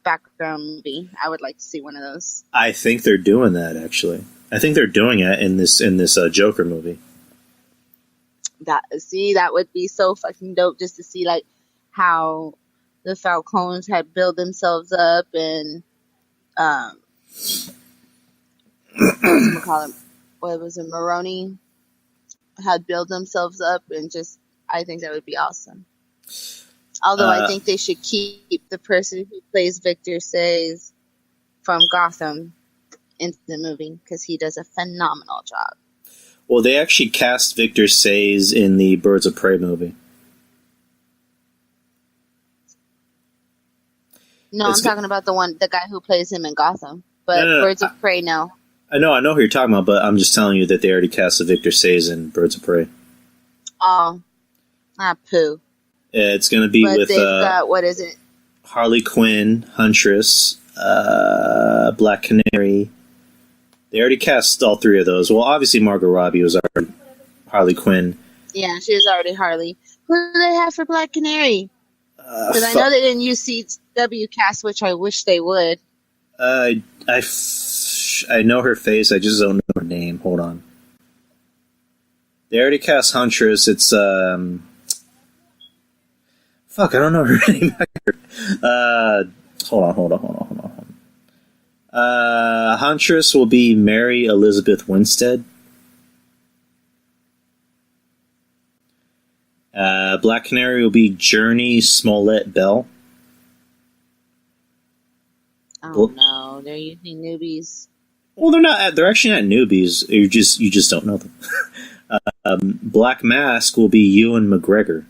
background movie. I would like to see one of those. I think they're doing that actually. I think they're doing it in this Joker movie. That would be so fucking dope just to see how the Falcons had built themselves up and what was it, Maroni had built themselves up, and just I think that would be awesome. Although I think they should keep the person who plays Victor Says from Gotham into the movie because he does a phenomenal job. Well, they actually cast Victor Says in the Birds of Prey movie. No, I'm talking about the guy who plays him in Gotham. But No. Birds of Prey, no. I know who you're talking about, but I'm just telling you that they already cast Victor Says in Birds of Prey. Oh, poo. Yeah, it's going to be But with they've got, what is it? Harley Quinn, Huntress, Black Canary. They already cast all three of those. Well, obviously Margot Robbie was already Harley Quinn. Yeah, she was already Harley. Who do they have for Black Canary? Because I know they didn't use CW cast, which I wish they would. I know her face. I just don't know her name. Hold on. They already cast Huntress. It's fuck. I don't know her name. Hold on. Huntress will be Mary Elizabeth Winstead. Black Canary will be Journey Smollett Bell. Oh no, they're using newbies. Well, they're not. They're actually not newbies. You just don't know them. Black Mask will be Ewan McGregor.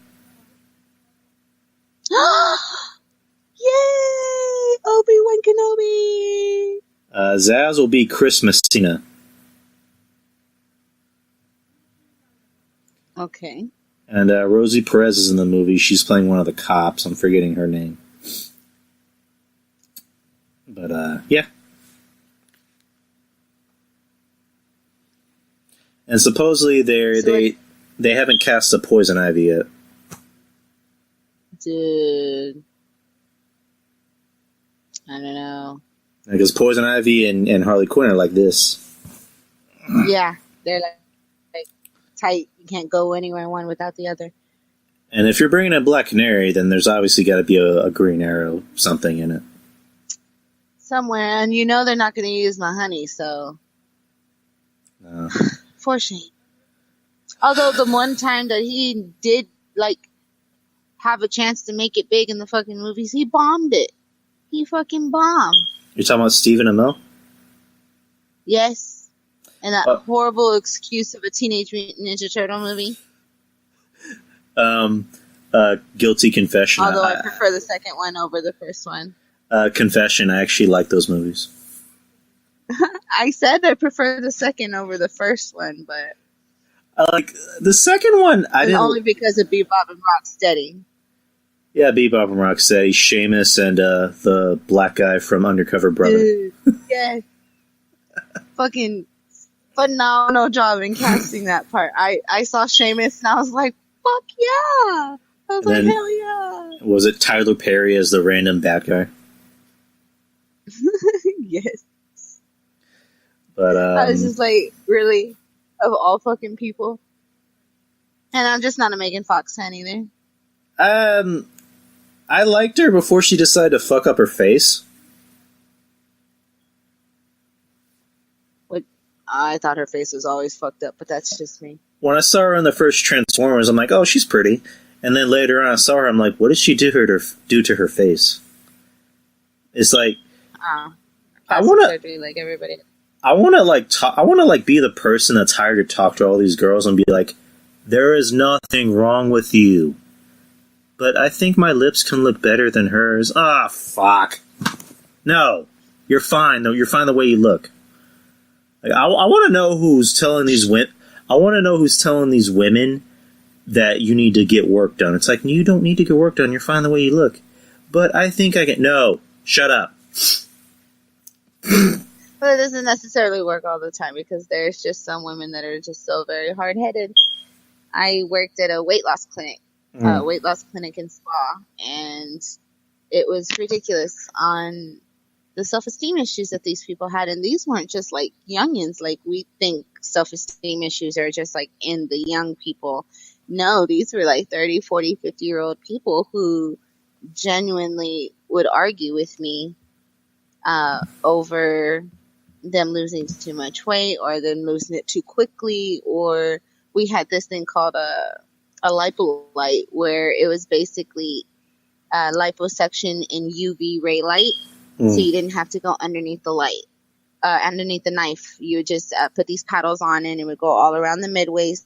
Yay! Obi-Wan Kenobi! Zaz will be Chris Messina. Okay. And Rosie Perez is in the movie. She's playing one of the cops. I'm forgetting her name. But, yeah. And supposedly they haven't cast a Poison Ivy yet. Dude. I don't know. Because Poison Ivy and Harley Quinn are like this. Yeah, they're like tight. You can't go anywhere one without the other. And if you're bringing in Black Canary, then there's obviously got to be a Green Arrow, something in it. Somewhere, and you know they're not going to use my honey, so... No. For shame. Although the one time that he did, like, have a chance to make it big in the fucking movies, he bombed it. He fucking bombed. You're talking about Stephen Amell? Yes. And that horrible excuse of a Teenage Mutant Ninja Turtle movie. Guilty Confession. Although I prefer the second one over the first one. Confession, I actually like those movies. I said I prefer the second over the first one, but... I like the second one. Only because of Bebop and Rocksteady. Yeah, Bebop and Rocksteady, Seamus, and the black guy from Undercover Brother. Dude, yes. Fucking phenomenal job in casting that part. I saw Seamus and I was like, fuck yeah! I was like, hell yeah! Was it Tyler Perry as the random bad guy? Yes. But I was just like, really? Of all fucking people? And I'm just not a Megan Fox fan either. I liked her before she decided to fuck up her face. I thought her face was always fucked up, but that's just me. When I saw her in the first Transformers, I'm like, oh, she's pretty. And then later on I saw her, I'm like, what did she do to her face? It's like... I want to surgery like everybody. I want to be the person that's hired to talk to all these girls and be like, there is nothing wrong with you, but I think my lips can look better than hers. Ah, fuck. No, you're fine though. You're fine the way you look. Like, I want to know who's telling these women. I want to know who's telling these women that you need to get work done. It's like, you don't need to get work done. You're fine the way you look. But I think I can. No, shut up. But it doesn't necessarily work all the time because there's just some women that are just so very hard-headed. I worked at a weight loss clinic, in spa, and it was ridiculous on the self-esteem issues that these people had. And these weren't just like youngins. Like we think self-esteem issues are just like in the young people. No, these were like 30, 40, 50-year-old people who genuinely would argue with me over them losing too much weight or them losing it too quickly, or we had this thing called a lipolite where it was basically liposuction in UV ray light, so you didn't have to go underneath the light, underneath the knife. You would just put these paddles on and it would go all around the midwaist,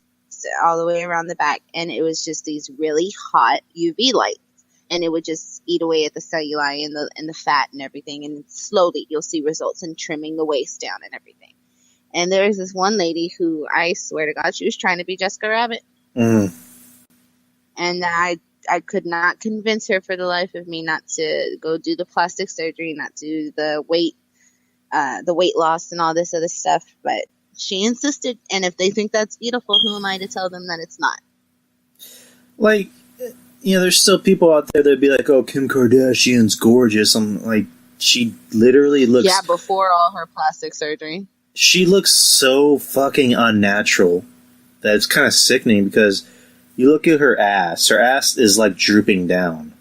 all the way around the back, and it was just these really hot UV lights. and it would just eat away at the cellulite and the fat and everything, and slowly you'll see results in trimming the waist down and everything. And there's this one lady who, I swear to God, she was trying to be Jessica Rabbit. Mm. And I could not convince her for the life of me not to go do the plastic surgery, not do the weight loss and all this other stuff. But she insisted, and if they think that's beautiful, who am I to tell them that it's not? Like, there's still people out there that'd be like, "Oh, Kim Kardashian's gorgeous." I'm like, she literally looks. Yeah, before all her plastic surgery. She looks so fucking unnatural that it's kind of sickening, because you look at her ass. Her ass is like drooping down.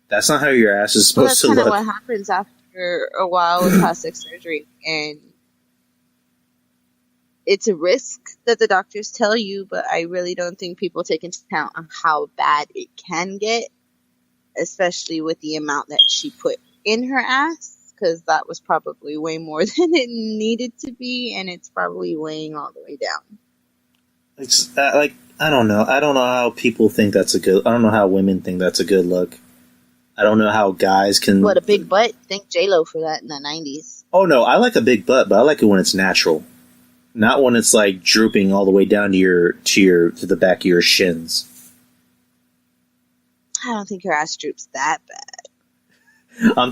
That's not how your ass is supposed to look. That's kind of what happens after a while with plastic surgery, and it's a risk that the doctors tell you, but I really don't think people take into account on how bad it can get, especially with the amount that she put in her ass, because that was probably way more than it needed to be, and it's probably weighing all the way down. It's like, I don't know. I don't know how people think that's a good. I don't know how women think that's a good look. I don't know how guys can. What, a big butt? Thank J-Lo for that in the 90s. Oh no, I like a big butt, but I like it when it's natural, not when it's like drooping all the way down to the back of your shins. I don't think her ass droops that bad.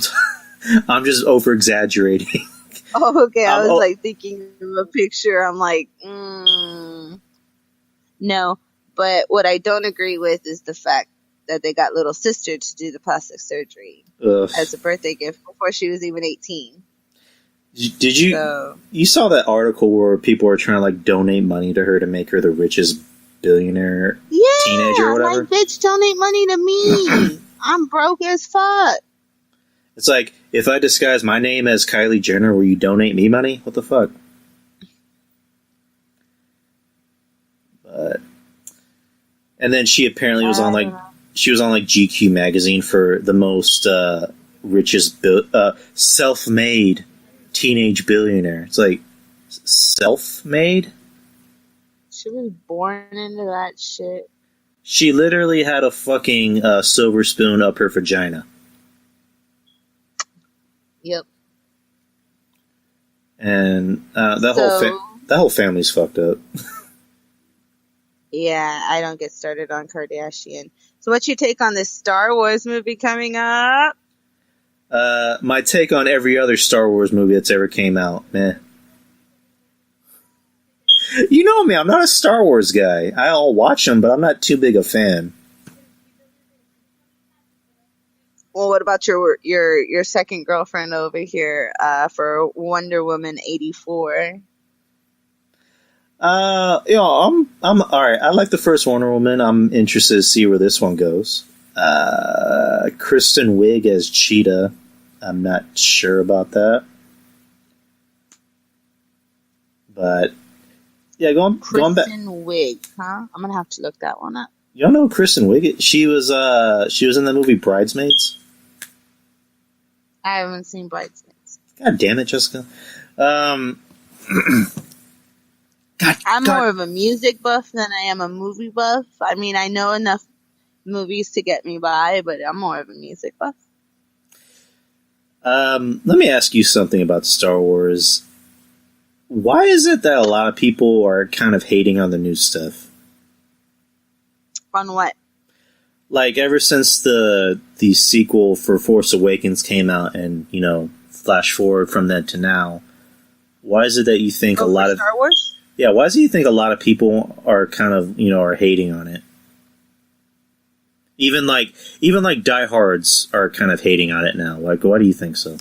I'm just over exaggerating. Oh, okay. I was like thinking of a picture. I'm like, no. But what I don't agree with is the fact that they got little sister to do the plastic surgery as a birthday gift before she was even 18. Did you? You saw that article where people were trying to like donate money to her to make her the richest billionaire teenager or whatever? Like, bitch, donate money to me. I'm broke as fuck. It's like, if I disguise my name as Kylie Jenner, will you donate me money? What the fuck? But, and then she apparently was on like GQ magazine for the most richest self-made teenage billionaire. It's like, self-made? She was born into that shit. She literally had a fucking silver spoon up her vagina. Yep. And that whole family's fucked up. Yeah, I don't get started on Kardashian. So what's your take on this Star Wars movie coming up? My take on every other Star Wars movie that's ever came out, meh. You know me, I'm not a Star Wars guy. I'll watch them, but I'm not too big a fan. Well, what about your second girlfriend over here for Wonder Woman 84? I'm all right. I like the first Wonder Woman. I'm interested to see where this one goes. Kristen Wiig as Cheetah. I'm not sure about that, but yeah, going back. Kristen Wiig, huh? I'm gonna have to look that one up. You don't know Kristen Wiig? She was in the movie Bridesmaids. I haven't seen Bridesmaids. God damn it, Jessica. I'm more of a music buff than I am a movie buff. I mean, I know enough movies to get me by, but I'm more of a music buff. Let me ask you something about Star Wars. Why is it that a lot of people are kind of hating on the new stuff? On what? Like, ever since the sequel for Force Awakens came out and, flash forward from then to now, why is it that you think a lot of... Star Wars? Yeah, why is it you think a lot of people are kind of, are hating on it? Even diehards are kind of hating on it now. Like, why do you think so?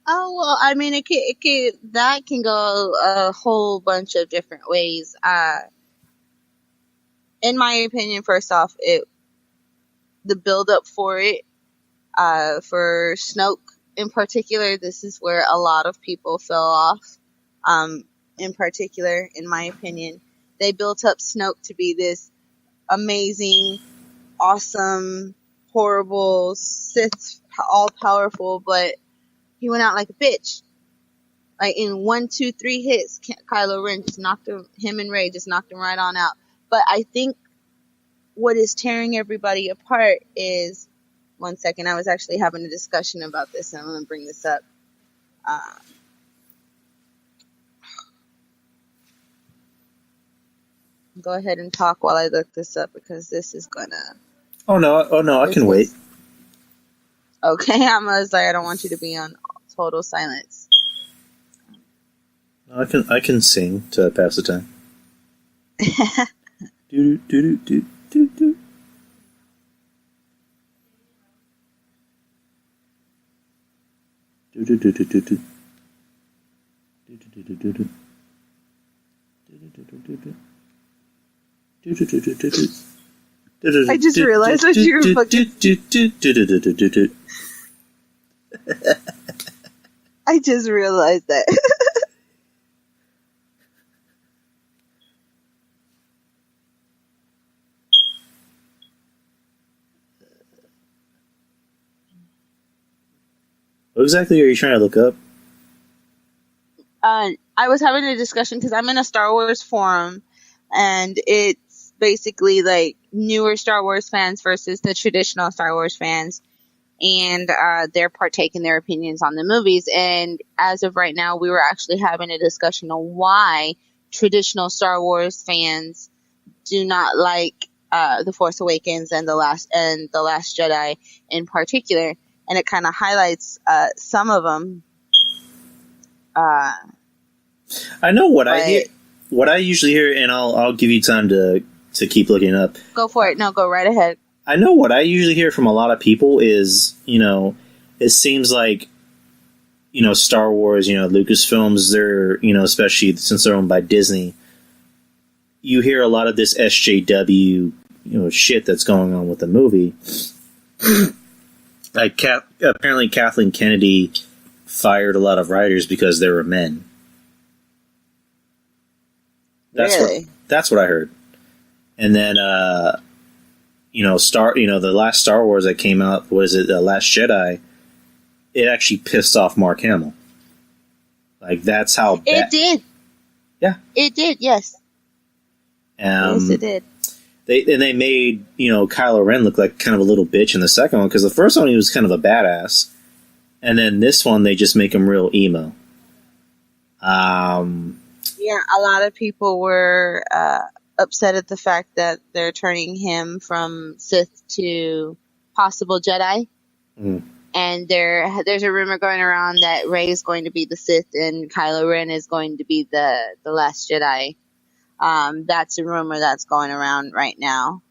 Oh, well, I mean, that can go a whole bunch of different ways. In my opinion, first off, the build up for it, for Snoke in particular, this is where a lot of people fell off. In particular, in my opinion, they built up Snoke to be this amazing, awesome, horrible Sith, all powerful, but he went out like a bitch. Like in 1, 2, 3 hits, Kylo Ren just knocked him and Rey just knocked him right on out. But I think what is tearing everybody apart is, one second, I was actually having a discussion about this, and I'm going to bring this up. Go ahead and talk while I look this up, because this is gonna. Oh no! I can wait. Okay, I was like, I don't want you to be on total silence. I can sing to pass the time. do do do do do do. Do do do do do do. Do do do do do. I just realized that you were fucking. I just realized that. What exactly are you trying to look up? I was having a discussion because I'm in a Star Wars forum, and it's basically like newer Star Wars fans versus the traditional Star Wars fans, and they're partaking their opinions on the movies. And as of right now, we were actually having a discussion on why traditional Star Wars fans do not like The Force Awakens and the Last Jedi in particular, and it kind of highlights some of them. I know what I hear. What I usually hear, and I'll give you time to keep looking up. Go for it. No, go right ahead. I know what I usually hear from a lot of people is, it seems like, Star Wars, Lucasfilms, they're, especially since they're owned by Disney, you hear a lot of this SJW, shit that's going on with the movie. Like, apparently Kathleen Kennedy fired a lot of writers because they were men. That's what I heard. And then, the last Star Wars that came out, was it The Last Jedi? It actually pissed off Mark Hamill. Like, that's how bad. It did. Yeah. It did, yes. Yes, it did. They made, Kylo Ren look like kind of a little bitch in the second one, because the first one he was kind of a badass. And then this one, they just make him real emo. Yeah, a lot of people were upset at the fact that they're turning him from Sith to possible Jedi. Mm. And there's a rumor going around that Rey is going to be the Sith and Kylo Ren is going to be the Last Jedi. That's a rumor that's going around right now.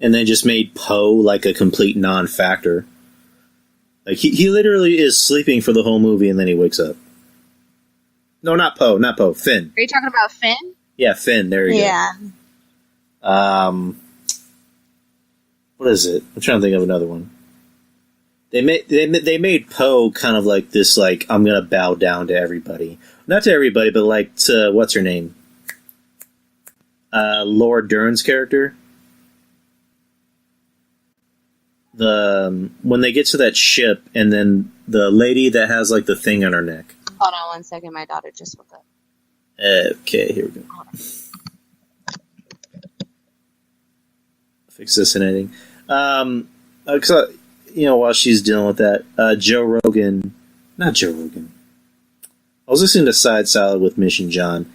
And they just made Poe like a complete non-factor. Like, he literally is sleeping for the whole movie and then he wakes up. No, not Poe, Finn. Are you talking about Finn? Yeah, Finn, there you go. What is it? I'm trying to think of another one. They made Poe kind of like this, like, I'm gonna bow down to everybody. Not to everybody, but like to, what's her name? Laura Dern's character. When they get to that ship, and then the lady that has like the thing on her neck. Hold on 1 second, my daughter just woke up. Okay, here we go. Fix this in editing. While she's dealing with that, not Joe Rogan. I was listening to Side Salad with Mish and John.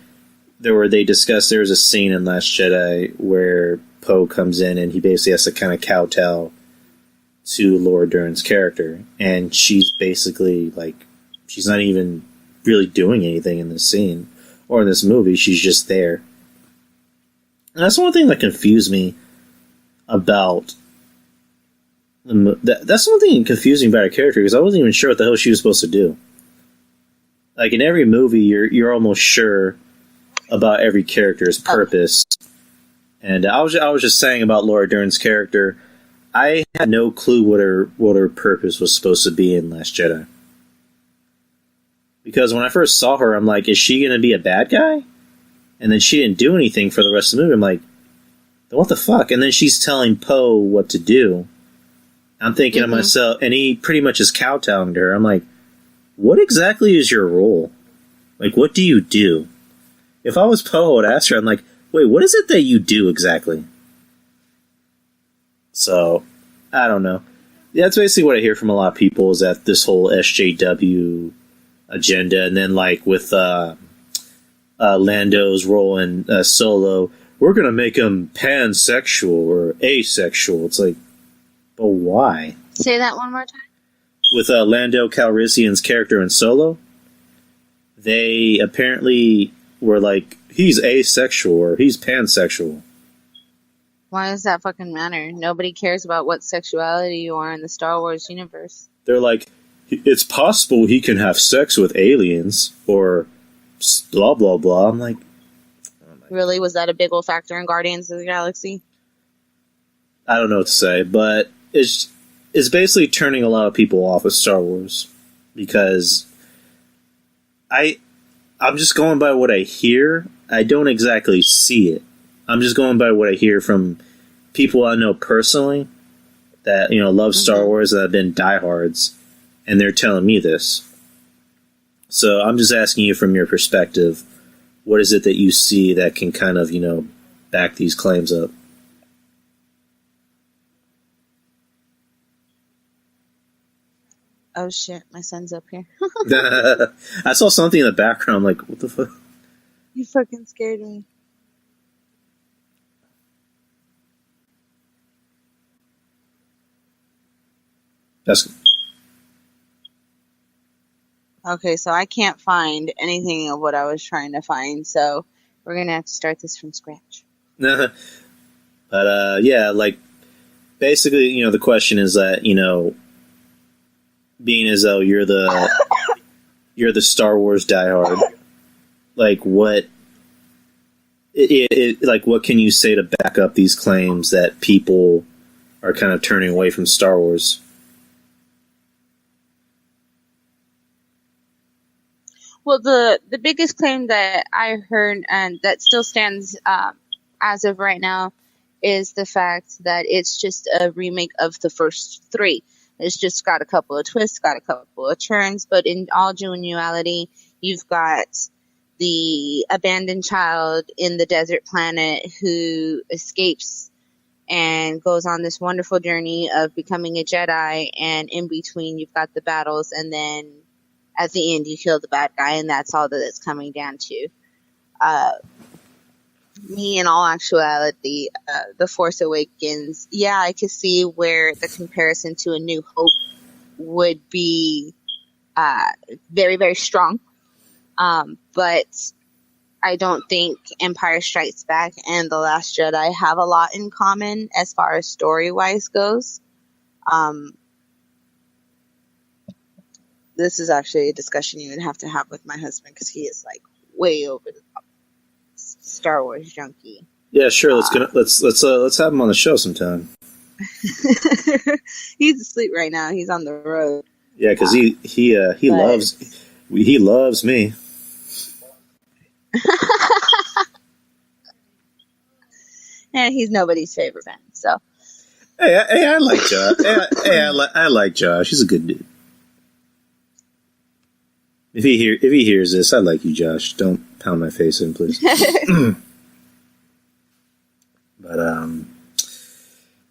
They discussed there was a scene in Last Jedi where Poe comes in and he basically has to kind of kowtow to Laura Dern's character, and she's basically like, she's not even really doing anything in this scene or in this movie. She's just there. And that's one thing that confused me about that's one thing confusing about her character, because I wasn't even sure what the hell she was supposed to do. Like, in every movie, you're almost sure about every character's purpose. And I was just saying about Laura Dern's character, I had no clue what her purpose was supposed to be in Last Jedi. Because when I first saw her, I'm like, is she going to be a bad guy? And then she didn't do anything for the rest of the movie. I'm like, what the fuck? And then she's telling Poe what to do. I'm thinking to myself, and he pretty much is kowtowing to her. I'm like, what exactly is your role? Like, what do you do? If I was Poe, I would ask her, I'm like, wait, what is it that you do exactly? So, I don't know. Yeah, that's basically what I hear from a lot of people is that this whole SJW agenda, and then like with Lando's role in Solo, we're gonna make him pansexual or asexual. It's like, but why? Say that one more time. With Lando Calrissian's character in Solo, they apparently were like, he's asexual or he's pansexual. Why does that fucking matter? Nobody cares about what sexuality you are in the Star Wars universe. They're like, it's possible he can have sex with aliens or blah, blah, blah. I'm like, really? Was that a big old factor in Guardians of the Galaxy? I don't know what to say, but it's basically turning a lot of people off of Star Wars because I'm just going by what I hear. I don't exactly see it. I'm just going by what I hear from people I know personally that, love Star Wars, that have been diehards, and they're telling me this. So I'm just asking you from your perspective, what is it that you see that can kind of, back these claims up? Oh shit, my son's up here. I saw something in the background, I'm like, what the fuck? You fucking scared me. That's okay, so I can't find anything of what I was trying to find, so we're gonna have to start this from scratch. But yeah, like basically, the question is that, being as though you're the Star Wars diehard, like what what can you say to back up these claims that people are kind of turning away from Star Wars? Well, the biggest claim that I heard and that still stands as of right now is the fact that it's just a remake of the first three. It's just got a couple of twists, got a couple of turns, but in all genuality, you've got the abandoned child in the desert planet who escapes and goes on this wonderful journey of becoming a Jedi, and in between you've got the battles, and then at the end you kill the bad guy, and that's all that it's coming down to. Me, in all actuality, The Force Awakens, yeah, I could see where the comparison to A New Hope would be very, very strong. But I don't think Empire Strikes Back and The Last Jedi have a lot in common as far as story-wise goes. This is actually a discussion you would have to have with my husband because he is like way over the top Star Wars junkie. Yeah, sure. Let's have him on the show sometime. He's asleep right now. He's on the road. Yeah, because he loves me. And he's nobody's favorite fan. So hey, I like Josh. I like Josh. He's a good dude. If he hears this, I like you, Josh. Don't pound my face in, please. But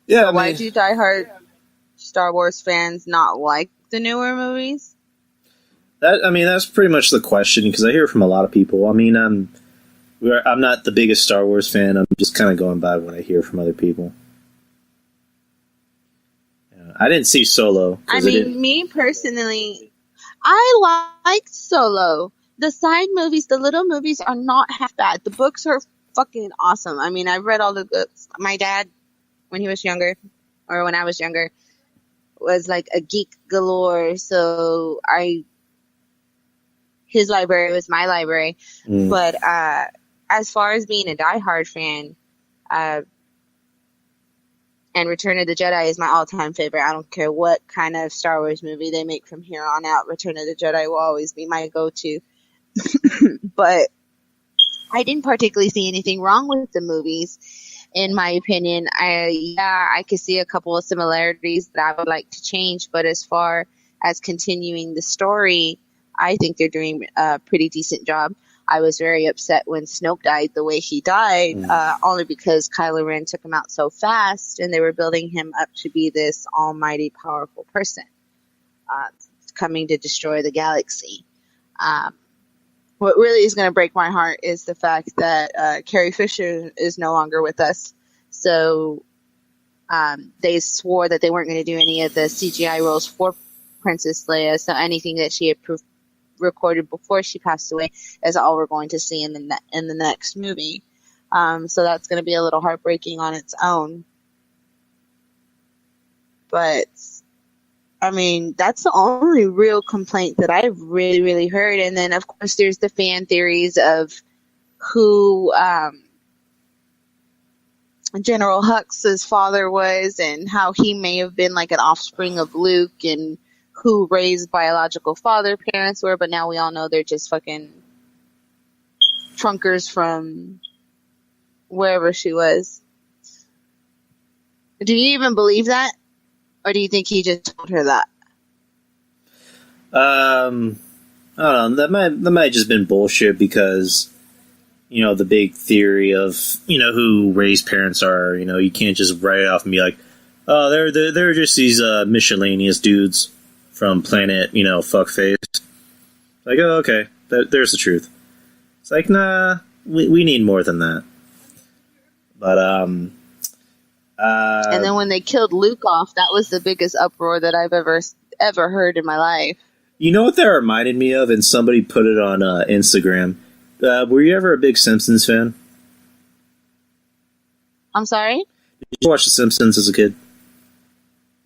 yeah. So why do diehard Star Wars fans not like the newer movies? That's pretty much the question because I hear it from a lot of people. I'm not the biggest Star Wars fan. I'm just kind of going by what I hear from other people. I didn't see Solo. Me personally, I liked Solo. The side movies, the little movies are not half bad. The books are fucking awesome. I've read all the books. My dad, when he was younger, or when I was younger, was like a geek galore. So his library was my library. But as far as being a diehard fan, and Return of the Jedi is my all-time favorite. I don't care what kind of Star Wars movie they make from here on out. Return of the Jedi will always be my go-to. But I didn't particularly see anything wrong with the movies, in my opinion. I could see a couple of similarities that I would like to change, but as far as continuing the story, I think they're doing a pretty decent job. I was very upset when Snoke died the way he died, only because Kylo Ren took him out so fast, and they were building him up to be this almighty, powerful person coming to destroy the galaxy. What really is going to break my heart is the fact that Carrie Fisher is no longer with us. So they swore that they weren't going to do any of the CGI roles for Princess Leia, so anything that she had recorded before she passed away is all we're going to see in the next movie. So that's going to be a little heartbreaking on its own. But I mean, that's the only real complaint that I've really, really heard. And then, of course, there's the fan theories of who General Hux's father was and how he may have been like an offspring of Luke and who Rey's biological father parents were. But now we all know they're just fucking trunkers from wherever she was. Do you even believe that? Or do you think he just told her that? I don't know. That might just been bullshit because, the big theory of, who Rey's parents are. You can't just write it off and be like, oh, they're just these miscellaneous dudes from planet, fuckface. Like, oh, okay, there's the truth. It's like, nah, we need more than that. But and then when they killed Luke off, that was the biggest uproar that I've ever heard in my life. You know what that reminded me of? And somebody put it on Instagram. Were you ever a big Simpsons fan? I'm sorry? Did you watch The Simpsons as a kid?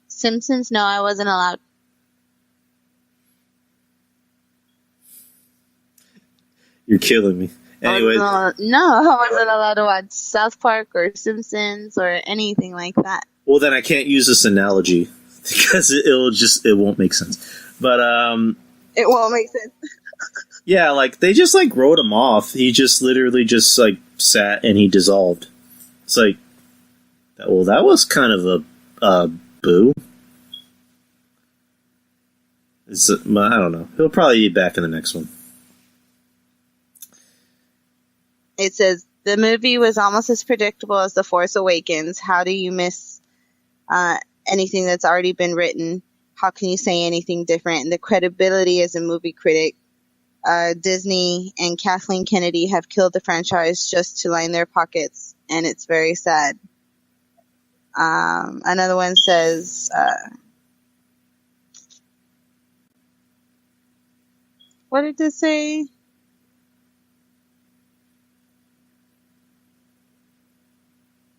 Simpsons? No, I wasn't allowed. You're killing me. Anyway, no, I wasn't allowed to watch South Park or Simpsons or anything like that. Well, then I can't use this analogy because it won't make sense. But it won't make sense. Yeah, like they just like wrote him off. He just literally just like sat and he dissolved. It's like, well, that was kind of a boo. I don't know. He'll probably be back in the next one. It says, the movie was almost as predictable as The Force Awakens. How do you miss anything that's already been written? How can you say anything different? And the credibility as a movie critic, Disney and Kathleen Kennedy have killed the franchise just to line their pockets, and it's very sad. Another one says, what did it say?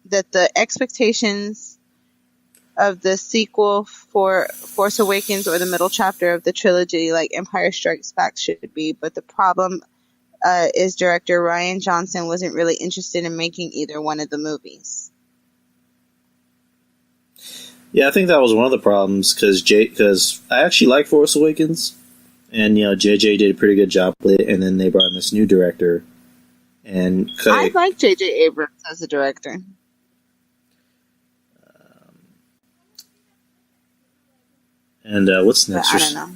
That the expectations of the sequel for Force Awakens or the middle chapter of the trilogy, like Empire Strikes Back, should be. But the problem is director Rian Johnson wasn't really interested in making either one of the movies. Yeah, I think that was one of the problems because I actually like Force Awakens, and JJ did a pretty good job with it, and then they brought in this new director, and I like JJ Abrams as a director. And what's next? I don't know.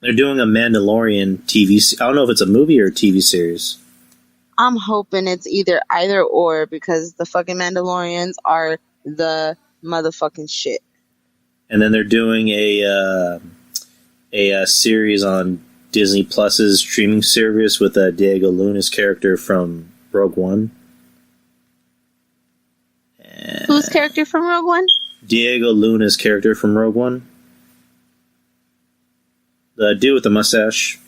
They're doing a Mandalorian TV. I don't know if it's a movie or a TV series. I'm hoping it's either or because the fucking Mandalorians are the motherfucking shit. And then they're doing a series on Disney Plus's streaming service with Diego Luna's character from Rogue One. Whose character from Rogue One? Diego Luna's character from Rogue One. The dude with the mustache.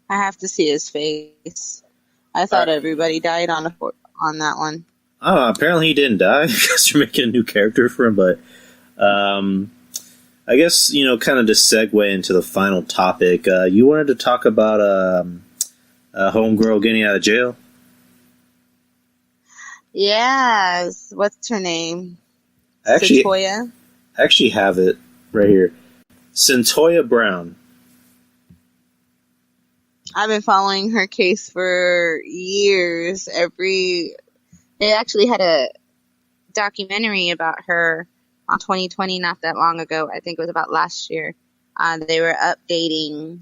I have to see his face. I thought everybody died on that one. I don't know. Apparently he didn't die because they're making a new character for him. But I guess, kind of to segue into the final topic, you wanted to talk about a homegirl getting out of jail? Yes. What's her name? Cyntoia? I actually have it right here. Cyntoia Brown. I've been following her case for years. They actually had a documentary about her on 2020, not that long ago. I think it was about last year. They were updating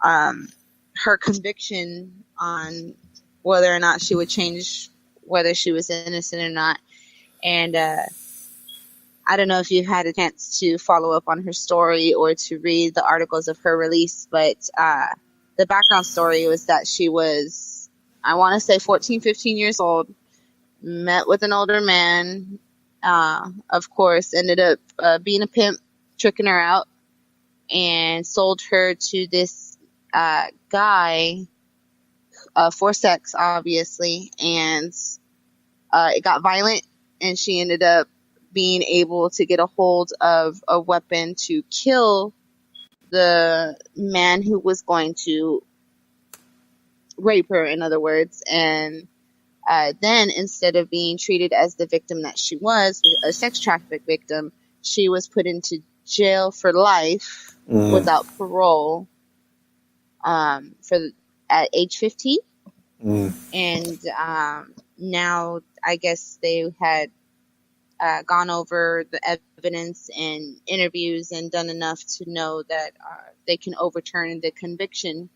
her conviction on whether or not she would change whether she was innocent or not. And I don't know if you've had a chance to follow up on her story or to read the articles of her release, but the background story was that she was, I want to say 14, 15 years old, met with an older man, of course, ended up being a pimp, tricking her out, and sold her to this guy for sex, obviously, and it got violent, and she ended up being able to get a hold of a weapon to kill the man who was going to rape her, in other words. And then, instead of being treated as the victim that she was, a sex traffic victim, she was put into jail for life without parole at age 15. And now I guess they had gone over the evidence and interviews and done enough to know that they can overturn the conviction,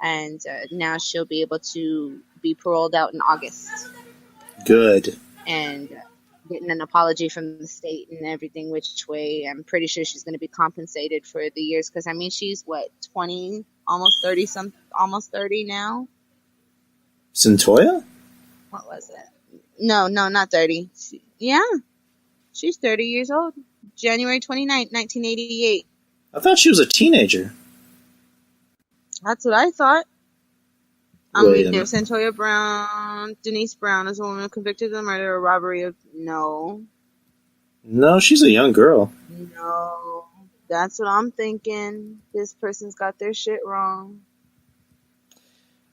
and now she'll be able to be paroled out in August. Good. And getting an apology from the state and everything, which way I'm pretty sure she's going to be compensated for the years, because I mean she's what, 20, almost 30 now. Cyntoia? What was it? No, not 30. She's 30 years old. January 29th, 1988. I thought she was a teenager. That's what I thought. I'm reading there. Cyntoia Brown, Denise Brown is a woman convicted of the murder or robbery of... No, she's a young girl. No, that's what I'm thinking. This person's got their shit wrong.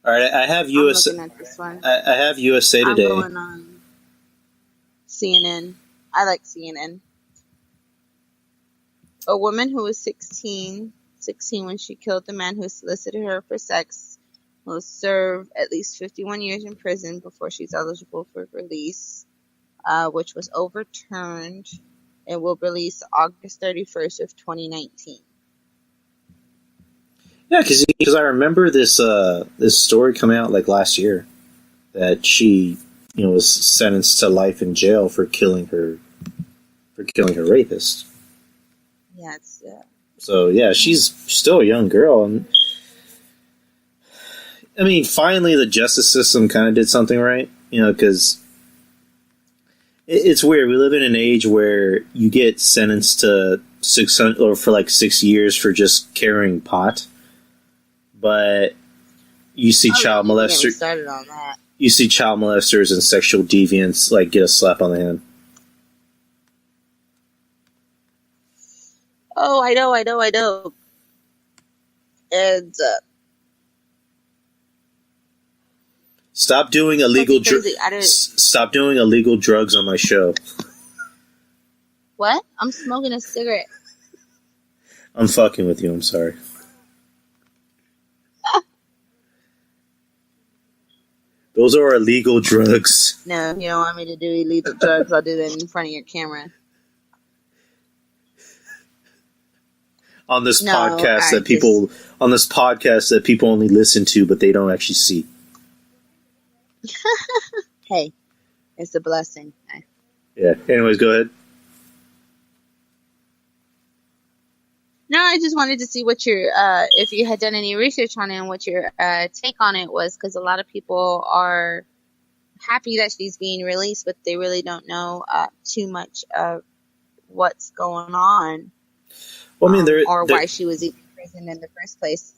All right, I have USA. I'm looking at this one. I have USA Today. I'm going on CNN. I like CNN. A woman who was 16 when she killed the man who solicited her for sex will serve at least 51 years in prison before she's eligible for release, which was overturned and will release August 31st of 2019. Yeah, because I remember this story coming out like last year that she, was sentenced to life in jail for killing her rapist. Yeah, So yeah, she's still a young girl, and I mean, finally the justice system kind of did something right, because it's weird. We live in an age where you get sentenced to 6 years for just carrying pot. But you see child molesters. Started on that. You see child molesters and sexual deviants get a slap on the hand. Oh, I know. And stop doing illegal Stop doing illegal drugs on my show. What? I'm smoking a cigarette. I'm fucking with you. I'm sorry. Those are illegal drugs. No, you don't want me to do illegal drugs. I'll do that in front of your camera. On this podcast that people only listen to, but they don't actually see. Hey, it's a blessing. Yeah. Anyways, go ahead. No, I just wanted to see what your, if you had done any research on it and what your take on it was, because a lot of people are happy that she's being released, but they really don't know too much of what's going on. Well, I mean, why she was even in prison in the first place.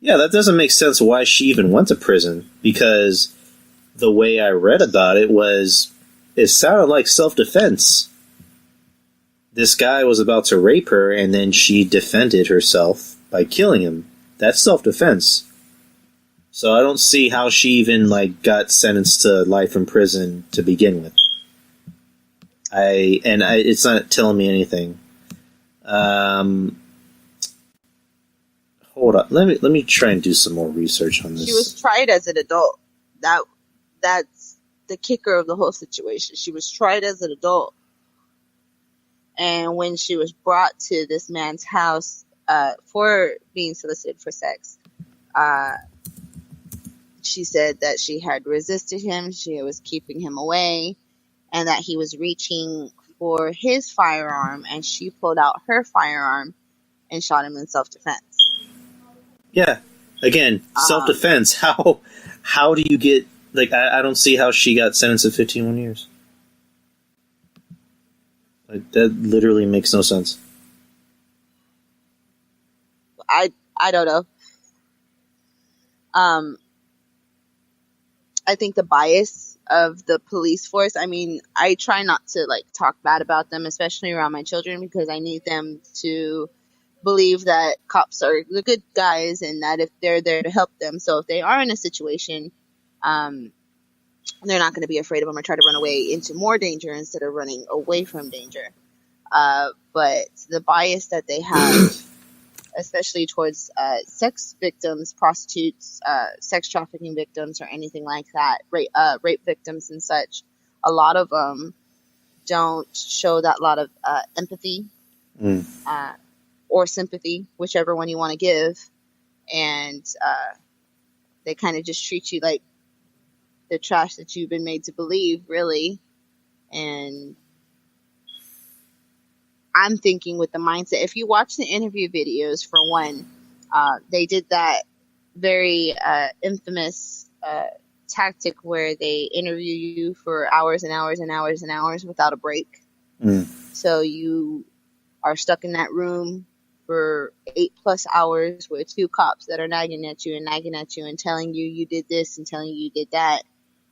Yeah, that doesn't make sense why she even went to prison, because the way I read about it sounded like self-defense. This guy was about to rape her, and then she defended herself by killing him. That's self-defense. So I don't see how she even got sentenced to life in prison to begin with. It's not telling me anything. Hold on. Let me try and do some more research on this. She was tried as an adult. That's the kicker of the whole situation. She was tried as an adult. And when she was brought to this man's house for being solicited for sex, she said that she had resisted him, she was keeping him away, and that he was reaching for his firearm, and she pulled out her firearm and shot him in self-defense. Yeah. Again, self-defense. How do you get... Like, I don't see how she got sentenced to 15 years. Like, that literally makes no sense. I don't know. I think the bias of the police force, I mean, I try not to, like, talk bad about them, especially around my children, because I need them to believe that cops are the good guys and that if they're there to help them. So if they are in a situation, they're not going to be afraid of them or try to run away into more danger instead of running away from danger. But the bias that they have, especially towards sex victims, prostitutes, sex trafficking victims, or anything like that, rape victims and such, a lot of them don't show that lot of empathy or sympathy, whichever one you want to give. And they kind of just treat you like the trash that you've been made to believe, really. And I'm thinking with the mindset, if you watch the interview videos, for one, they did that very infamous tactic where they interview you for hours and hours and hours and hours without a break. So you are stuck in that room for 8+ hours with 2 cops that are nagging at you and telling you you did this and telling you did that.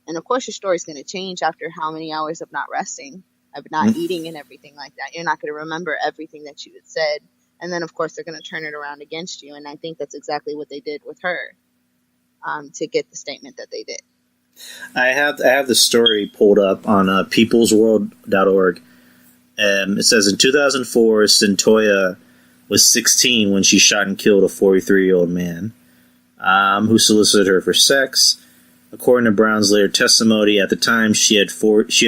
And of course your story's going to change after how many hours of not resting, of not eating and everything like that. You're not going to remember everything that you had said. And then of course they're going to turn it around against you. And I think that's exactly what they did with her, to get the statement that they did. I have the story pulled up on peoplesworld.org. It says in 2004, Cyntoia was 16 when she shot and killed a 43-year-old man who solicited her for sex. According to Brown's later testimony, at the time she had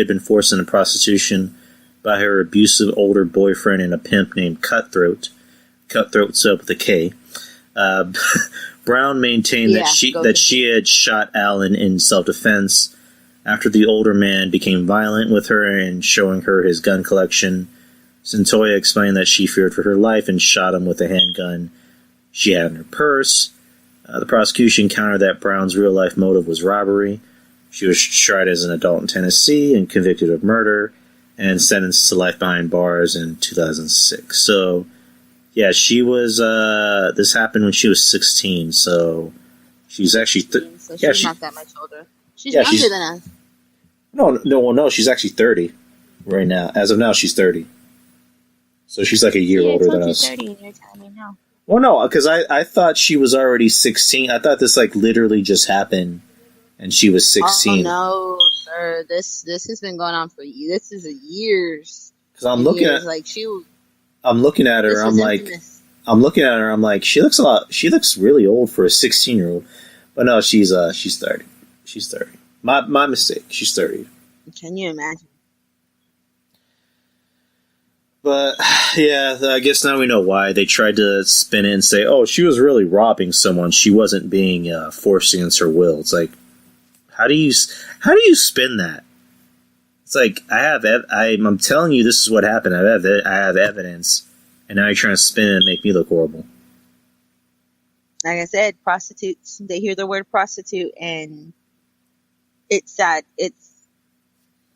been forced into prostitution by her abusive older boyfriend and a pimp named Cutthroat. Cutthroat spelled with a K. Brown maintained that she had shot Allen in self-defense after the older man became violent with her and showing her his gun collection. Cyntoia explained that she feared for her life and shot him with a handgun she had in her purse. The prosecution countered that Brown's real-life motive was robbery. She was tried as an adult in Tennessee and convicted of murder and sentenced to life behind bars in 2006. So, yeah, she was... this happened when she was 16, so she's actually... So she's not that much older. She's younger than us. No, she's actually 30 right now. As of now, she's 30. So she's like a year older than us. 30 and you're telling me no. Well, no, because I thought she was already 16. I thought this, like, literally just happened, and she was 16. Oh, no, sir. This has been going on for years. This is years. Because I'm looking at... Like, I'm looking at her, I'm like, she looks really old for a 16-year-old. But no, she's 30. She's 30. My mistake. She's 30. Can you imagine? But, yeah, I guess now we know why. They tried to spin it and say, oh, she was really robbing someone. She wasn't being forced against her will. It's like, how do you spin that? It's like, I'm telling you this is what happened. I have evidence. And now you're trying to spin it and make me look horrible. Like I said, prostitutes, they hear the word prostitute and it's sad.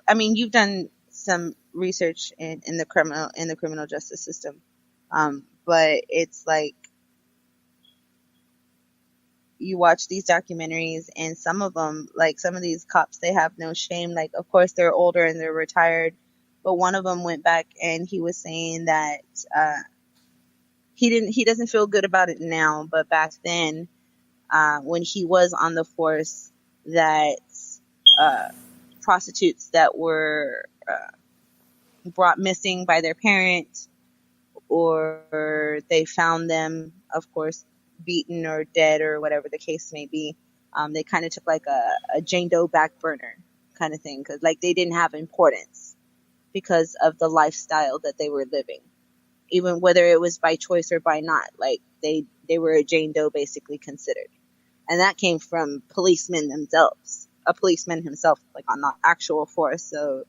I mean, you've done some research in the criminal justice system, but it's like you watch these documentaries and some of them, like some of these cops, they have no shame. Like, of course they're older and they're retired, but one of them went back and he was saying that he doesn't feel good about it now, but back then when he was on the force, that prostitutes that were brought missing by their parent, or they found them, of course, beaten or dead or whatever the case may be, they kind of took like a Jane Doe back burner kind of thing, because like they didn't have importance because of the lifestyle that they were living, even whether it was by choice or by not. Like they were a Jane Doe basically considered, and that came from policemen themselves. A policeman himself, like on the actual force. So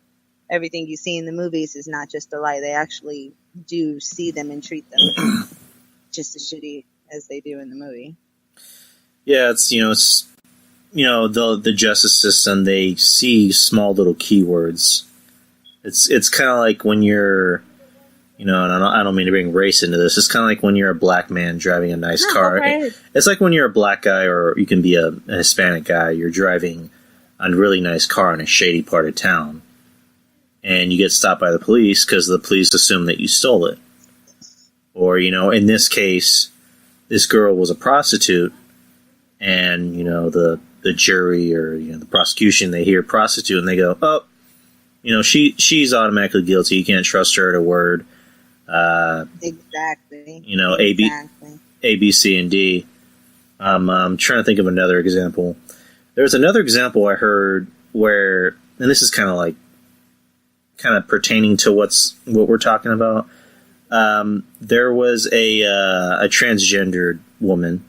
everything you see in the movies is not just a lie. They actually do see them and treat them just as shitty as they do in the movie. Yeah, it's the justice system. They see small little keywords. It's kind of like when you're, and I don't mean to bring race into this. It's kind of like when you're a black man driving a nice car. Right. It's like when you're a black guy, or you can be a Hispanic guy. You're driving a really nice car in a shady part of town, and you get stopped by the police because the police assume that you stole it. Or, in this case, this girl was a prostitute, and, the jury or, the prosecution, they hear prostitute and they go, oh, she's automatically guilty. You can't trust her at a word. Exactly. A, B, C, and D. I'm trying to think of another example. There's another example I heard where, and this is kind of pertaining to what we're talking about. There was a transgendered woman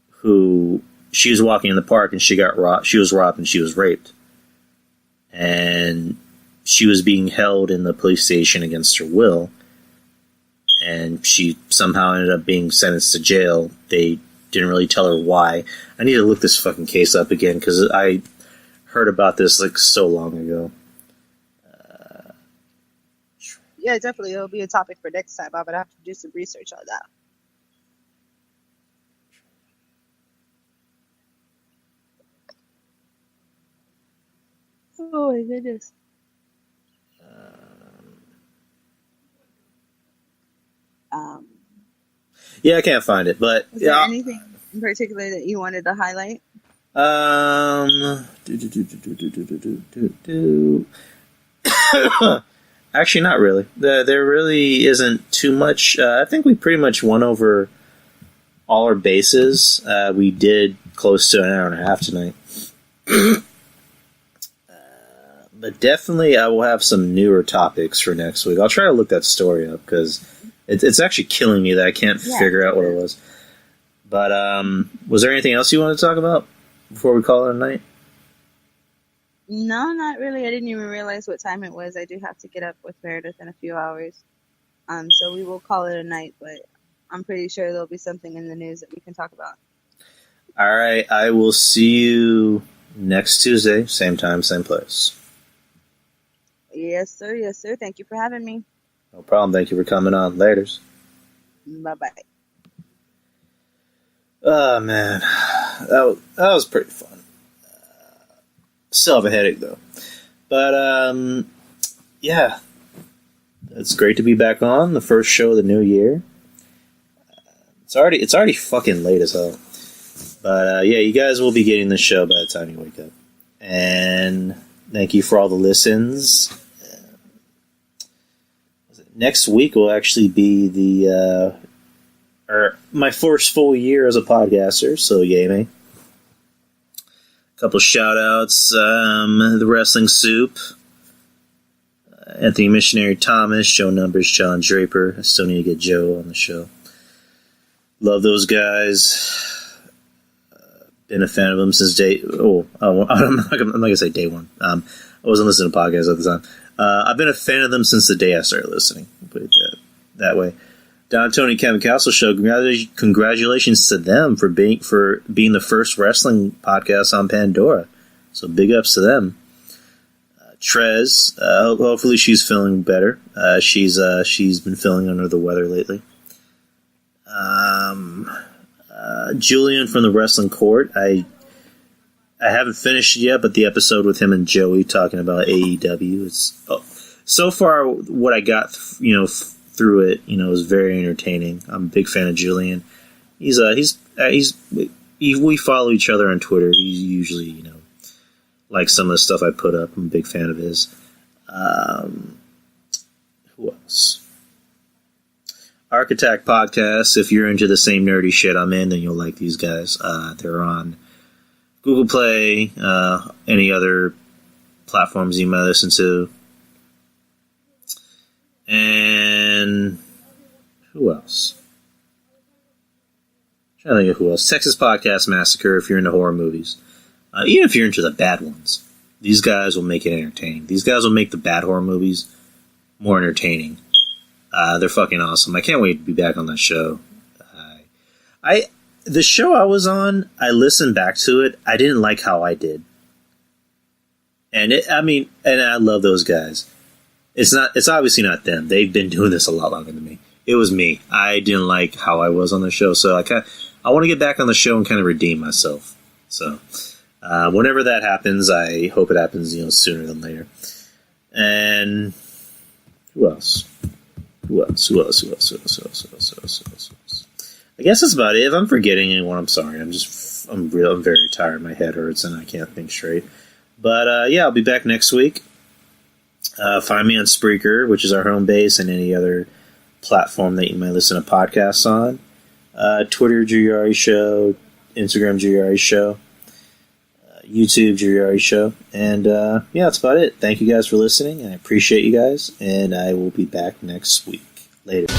who, she was walking in the park and she got robbed. She was robbed and she was raped, and she was being held in the police station against her will, and she somehow ended up being sentenced to jail. They didn't really tell her why. I need to look this fucking case up again because I heard about this like so long ago. Yeah, definitely. It'll be a topic for next time. I would have to do some research on that. Oh my goodness. Yeah, I can't find it, but is there anything in particular that you wanted to highlight? Actually, not really. There really isn't too much. I think we pretty much went over all our bases. We did close to an hour and a half tonight. But definitely I will have some newer topics for next week. I'll try to look that story up because it's actually killing me that I can't figure out what it was. But was there anything else you wanted to talk about before we call it a night? No, not really. I didn't even realize what time it was. I do have to get up with Meredith in a few hours. So we will call it a night, but I'm pretty sure there'll be something in the news that we can talk about. All right. I will see you next Tuesday. Same time, same place. Yes, sir. Yes, sir. Thank you for having me. No problem. Thank you for coming on. Laters. Bye-bye. Oh, man. That was pretty fun. Still have a headache, though. But, yeah. It's great to be back on. The first show of the new year. It's already fucking late as hell. But, yeah, you guys will be getting the show by the time you wake up. And thank you for all the listens. Next week will actually be my first full year as a podcaster, so yay me. A couple shout outs, the Wrestling Soup, Anthony Missionary Thomas, Joe Numbers, John Draper. I still need to get Joe on the show. Love those guys. Been a fan of them since I'm not gonna say day one. I wasn't listening to podcasts at the time. I've been a fan of them since the day I started listening. Put it that way. Don Tony Kevin Castle Show. Congratulations to them for being the first wrestling podcast on Pandora. So big ups to them. Trez. Hopefully she's feeling better. She's been feeling under the weather lately. Julian from the Wrestling Court. I haven't finished it yet, but the episode with him and Joey talking about AEW so far what I got through it was very entertaining. I'm a big fan of Julian. We follow each other on Twitter. He usually likes some of the stuff I put up. I'm a big fan of his. Who else? Architect Podcast. If you're into the same nerdy shit I'm in, then you'll like these guys. They're on Google Play, any other platforms you might listen to. And who else? I'm trying to think of who else. Texas Podcast Massacre if you're into horror movies. Even if you're into the bad ones. These guys will make it entertaining. These guys will make the bad horror movies more entertaining. They're fucking awesome. I can't wait to be back on that show. The show I was on, I listened back to it. I didn't like how I did. And I love those guys. It's obviously not them. They've been doing this a lot longer than me. It was me. I didn't like how I was on the show, so I want to get back on the show and kind of redeem myself. So, whenever that happens, I hope it happens, sooner than later. And who else? Who else? I guess that's about it. If I'm forgetting anyone, I'm sorry. I'm very tired. My head hurts and I can't think straight. But yeah, I'll be back next week. Find me on Spreaker, which is our home base, and any other platform that you might listen to podcasts on. Twitter, Drew Show. Instagram, Drew Show. YouTube, Drew Show. And yeah, that's about it. Thank you guys for listening. I appreciate you guys, and I will be back next week. Later.